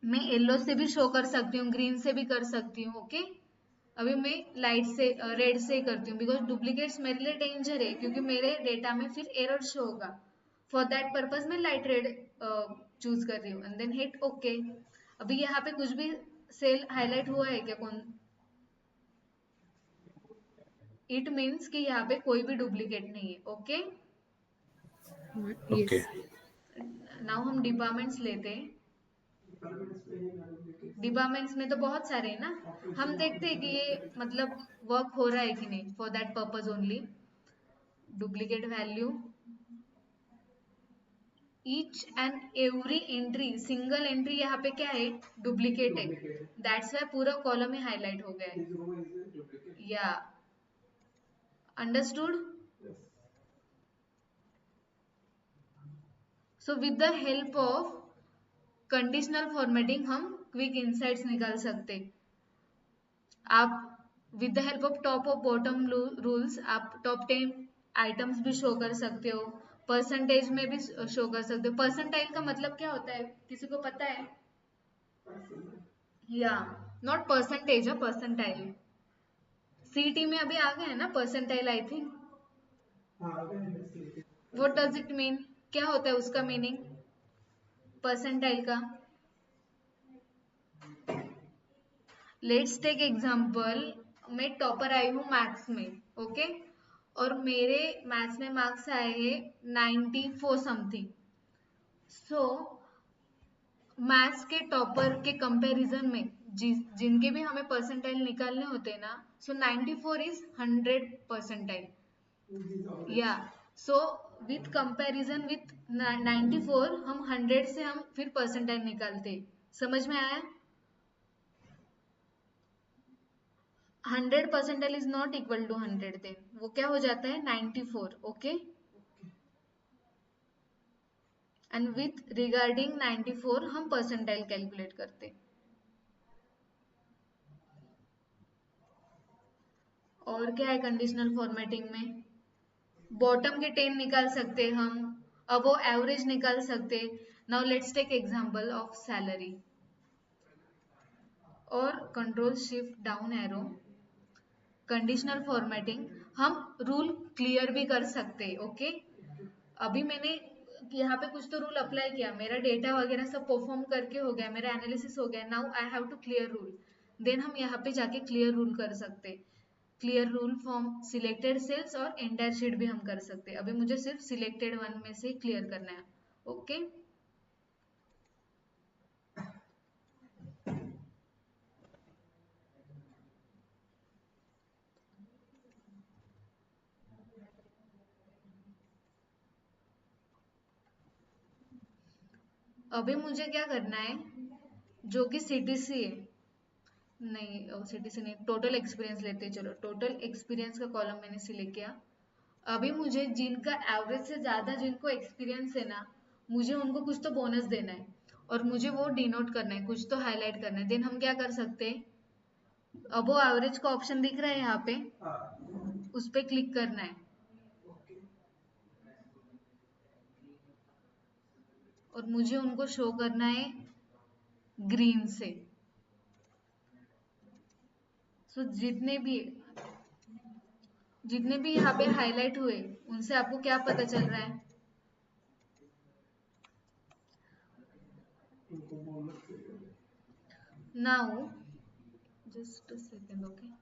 मैं येलो से भी शो कर सकती हूँ, ग्रीन से भी कर सकती हूँ। ओके, अभी मैं लाइट से रेड से ही करती हूँ, बिकॉज डुप्लीकेट्स मेरे लिए डेंजर है, क्योंकि मेरे डेटा में फिर एरर शो होगा। फॉर दैट पर्पज मैं लाइट रेड चूज कर रही हूँ, एंड देन हिट ओके। अभी यहाँ पे कुछ भी सेल हाईलाइट हुआ है क्या? कौन? इट मीन्स कि यहाँ पे कोई भी डुप्लीकेट नहीं है। Okay, okay Yes. नाउ हम डिपार्टमेंट्स लेते हैं। डिपार्टमेंट्स में तो बहुत सारे हैं ना, हम देखते हैं कि ये मतलब वर्क हो रहा है कि नहीं, for that purpose only. Duplicate value, each and every entry, single entry यहाँ पे क्या है, डुप्लीकेट है, दैट्स वाई पूरा कॉलम ही हाईलाइट हो गया है। या understood? So with the help of conditional formatting हम क्विक इंसाइट्स निकाल सकते। आप with the help of top और बॉटम रूल्स आप टॉप 10 आइटम्स भी शो कर सकते हो, परसेंटेज में भी शो कर सकते हो। परसेंटाइल का मतलब क्या होता है, किसी को पता है? या नॉट परसेंटेज, है परसेंटाइल। सीटी में अभी आ गया है ना percentile, I think. What does it mean, क्या होता है उसका मीनिंग परसेंटाइल का? लेट्स टेक एग्जाम्पल, मैं टॉपर आई हूँ मैथ्स में, ओके, और मेरे मैथ्स में मार्क्स आए हैं 94 समथिंग। सो मैथ्स के टॉपर के कंपैरिजन में जिनके भी हमें परसेंटाइल निकालने होते हैं ना, सो 94 इज 100 परसेंटाइल। या सो विथ कंपैरिजन विथ 94 हम 100 से हम फिर परसेंटाइल निकालते। समझ में आया? 100 percentile is not equal to 100, then वो क्या हो जाता है 94, ओके। एंड विथ रिगार्डिंग 94 हम परसेंटाइल कैलकुलेट करते। और क्या है कंडीशनल फॉर्मेटिंग में? बॉटम के 10 निकाल सकते हम, अब वो एवरेज निकाल सकते। Now let's take example of salary, और control shift down arrow, conditional formatting, हम रूल क्लियर भी कर सकते, ओके। अभी मैंने यहाँ पे कुछ तो रूल अप्लाई किया, मेरा डेटा वगैरह सब परफॉर्म करके हो गया, मेरा एनालिसिस हो गया, now I have to clear rule, then हम यहाँ पे जाके क्लियर रूल कर सकते। Clear rule from selected cells और एंटायर शीट भी हम कर सकते। अभी मुझे सिर्फ सिलेक्टेड वन में से क्लियर करना है, ओके। अभी मुझे क्या करना है, जो कि सीटीसी है, नहीं सीटीसी नहीं, टोटल एक्सपीरियंस लेते हैं। चलो टोटल एक्सपीरियंस का कॉलम मैंने सिलेक्ट किया। अभी मुझे जिनका एवरेज से ज्यादा जिनको एक्सपीरियंस है ना, मुझे उनको कुछ तो बोनस देना है, और मुझे वो डिनोट करना है, कुछ तो हाईलाइट करना है। देन हम क्या कर सकते हैं, अब वो एवरेज का ऑप्शन दिख रहा है यहाँ पे, उस पर क्लिक करना है, और मुझे उनको शो करना है ग्रीन से। सो जितने भी यहाँ पे हाईलाइट हुए, उनसे आपको क्या पता चल रहा है? Now just a second, okay.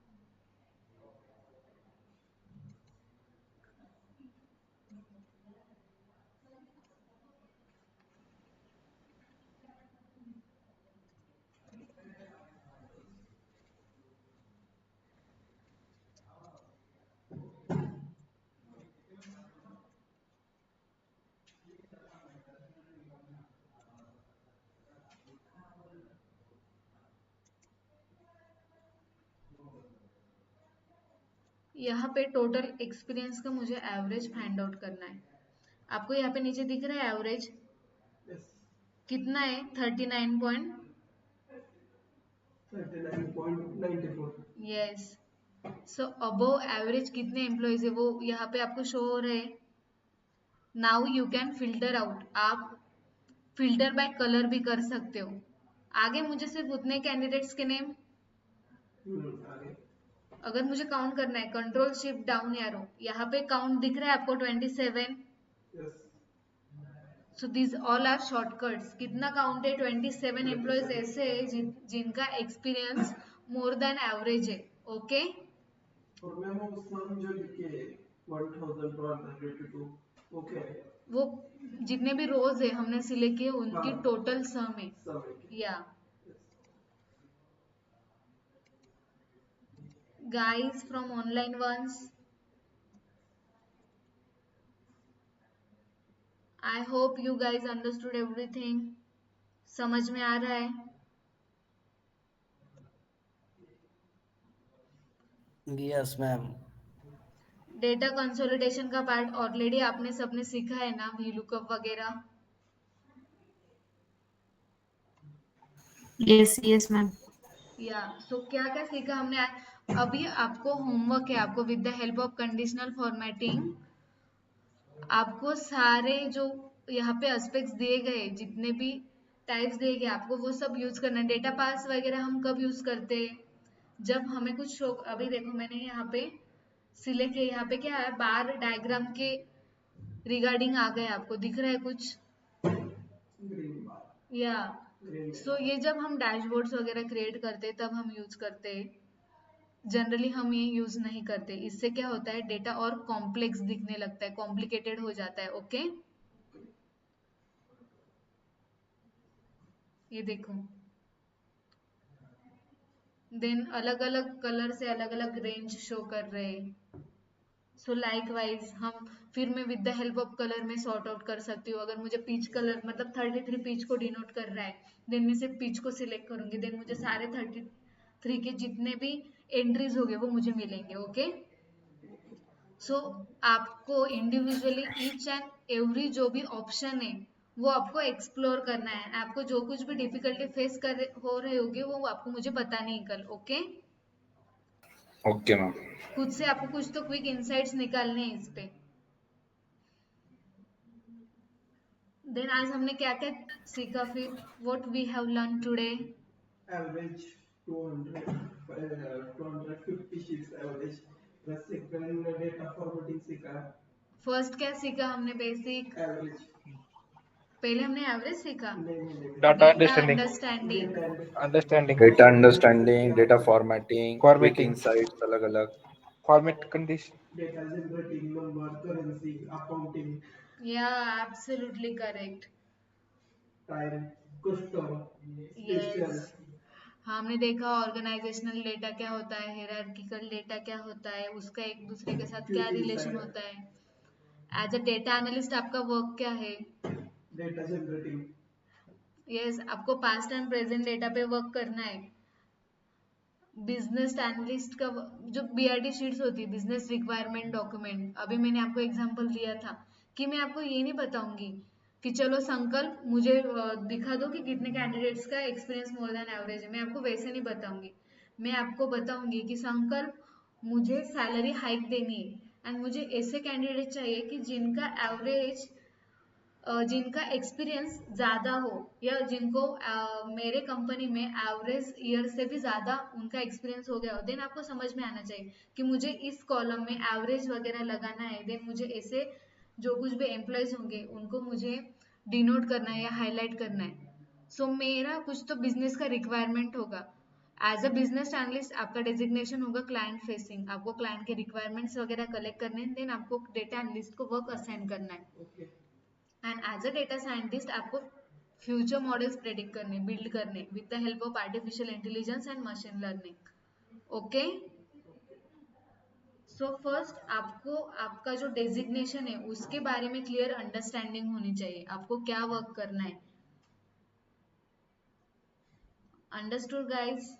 यहाँ पे टोटल एक्सपीरियंस का मुझे एवरेज फाइंड आउट करना है। आपको यहाँ पे नीचे दिख रहा है एवरेज कितना है, 39.94। यस। सो अबव एवरेज कितने एम्प्लॉयज है वो यहाँ पे आपको शो हो रहे हैं। Now you can filter out, आप फिल्टर बाय कलर भी कर सकते हो। आगे मुझे सिर्फ उतने कैंडिडेट्स के नेम, आगे अगर मुझे काउंट करना है, कंट्रोल शिफ्ट डाउन एरो, यहाँ पे काउंट दिख रहा है आपको 27। Yes, so this all are shortcuts. कितना काउंट है, 27 एम्प्लॉयज ऐसे है जिनका एक्सपीरियंस मोर देन एवरेज है, ओके। और मैम वो सम जो लिखे 1282 ओके वो जितने भी रोज है हमने सिलेक्ट किए उनकी हाँ। टोटल सम है सब है या guys from online ones, I hope you guys understood everything. समझ में आ रहा है? Yes ma'am. डेटा कंसोलिडेशन का पार्ट ऑलरेडी आपने सबने सीखा है ना, VLOOKUP वगैरह. yes ma'am. या सो क्या क्या सीखा हमने अभी आपको होमवर्क है, आपको with the help of conditional formatting आपको सारे जो यहाँ पे एस्पेक्ट्स दिए गए जितने भी टाइप्स दिए गए आपको वो सब यूज करना है. डेटा पास वगैरह हम कब यूज करते हैं? जब हमें कुछ शो. अभी देखो मैंने यहाँ पे सिलेक्ट किया, यहाँ पे क्या है बार डायग्राम के रिगार्डिंग आ गए, आपको दिख रहा है कुछ ग्रीन बार या ग्रीन सो ये जब हम डैशबोर्ड्स वगैरह क्रिएट करते हैं तब हम यूज करते हैं. जनरली हम ये यूज नहीं करते. इससे क्या होता है डेटा और कॉम्प्लेक्स दिखने लगता है, कॉम्प्लिकेटेड हो जाता है. ओके ये देखो देन अलग अलग कलर से अलग अलग रेंज शो कर रहे हैं. सो लाइक वाइज हम फिर मैं with the help of colour में सॉर्ट आउट कर सकती हूँ. अगर मुझे पीच कलर मतलब 33 पीच को डिनोट कर रहा है देन मैं सिर्फ पीच को सिलेक्ट करूंगी, देन मुझे सारे 33 के जितने भी एंट्रीज हो गए वो मुझे मिलेंगे. ओके सो आपको इंडिविजुअली ईच एंड एवरी जो भी ऑप्शन है वो आपको एक्सप्लोर करना है. आपको जो कुछ भी डिफिकल्टी फेस कर हो रहे होगे वो आपको मुझे बतानी है कल. Okay okay ma'am. खुद से आपको कुछ तो क्विक इंसाइट्स निकालने हैं इस पे. देन आज हमने क्या क्या सीखा फिर what we have learn today. Average 250 sheets average plus second data formatting सीखा फर्स्ट क्या सीखा हमने बेसिक, एवरेज पहले हमने एवरेज सीखा. नहीं Data data understanding. Understanding. Understanding. Data understanding, data formatting, quick Formatting. Insights अलग अलग. Format condition. Data generating number currency accounting या absolutely correct. Time custom special yes हमने देखा ऑर्गेनाइजेशनल डेटा क्या होता है, हियरार्किकल डेटा क्या होता है, उसका एक दूसरे के साथ क्या क्विक रिलेशन इंसाइट होता है. एज अ डेटा एनालिस्ट आपका वर्क क्या है? डेटा जनरेटिंग यस आपको पास्ट एंड प्रेजेंट डेटा पे वर्क करना है. बिजनेस एनालिस्ट का जो BRD शीट्स होती है बिजनेस रिक्वायरमेंट डॉक्यूमेंट, अभी मैंने आपको एग्जांपल दिया था कि मैं आपको ये नहीं बताऊंगी कि चलो संकल्प मुझे दिखा दो कि कितने कैंडिडेट्स का एक्सपीरियंस मोर देन एवरेज है. मैं आपको वैसे नहीं बताऊंगी. मैं आपको बताऊंगी कि संकल्प मुझे सैलरी हाइक देनी है एंड मुझे ऐसे कैंडिडेट चाहिए कि जिनका एवरेज जिनका एक्सपीरियंस ज़्यादा हो या जिनको मेरे कंपनी में एवरेज ईयर से भी ज़्यादा उनका एक्सपीरियंस हो गया हो. देन आपको समझ में आना चाहिए कि मुझे इस कॉलम में एवरेज वगैरह लगाना है. देन मुझे ऐसे जो कुछ भी एम्प्लॉयज होंगे उनको मुझे डिनोट करना है या हाईलाइट करना है. सो मेरा कुछ तो बिजनेस का रिक्वायरमेंट होगा. एज अ बिजनेस एनालिस्ट आपका डेजिग्नेशन होगा क्लाइंट फेसिंग. आपको क्लाइंट के रिक्वायरमेंट्स वगैरह कलेक्ट करने हैं. देन आपको डेटा एनालिस्ट को वर्क असाइन करना है. Okay and as a data scientist आपको फ्यूचर मॉडल्स प्रेडिक्ट करने बिल्ड करने with the help of artificial intelligence and machine learning. Okay so first आपको आपका जो डेजिग्नेशन है उसके बारे में क्लियर अंडरस्टैंडिंग होनी चाहिए. आपको क्या वर्क करना है. Understood guys?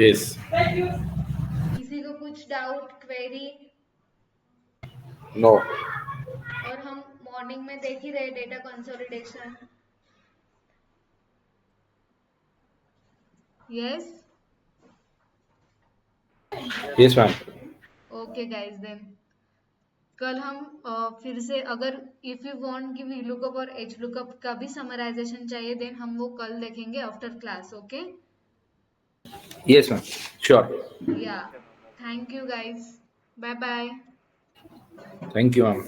यस. किसी को कुछ डाउट क्वेरी? नो. और हम मॉर्निंग में देख ही रहे data consolidation. Yes yes ma'am. Okay guys then कल हम फिर से अगर इफ यू वांट कि VLOOKUP और HLOOKUP का भी समराइजेशन चाहिए देन हम वो कल देखेंगे after class. Okay yes ma'am. Sure. Yeah thank you guys. Bye bye. Thank you ma'am.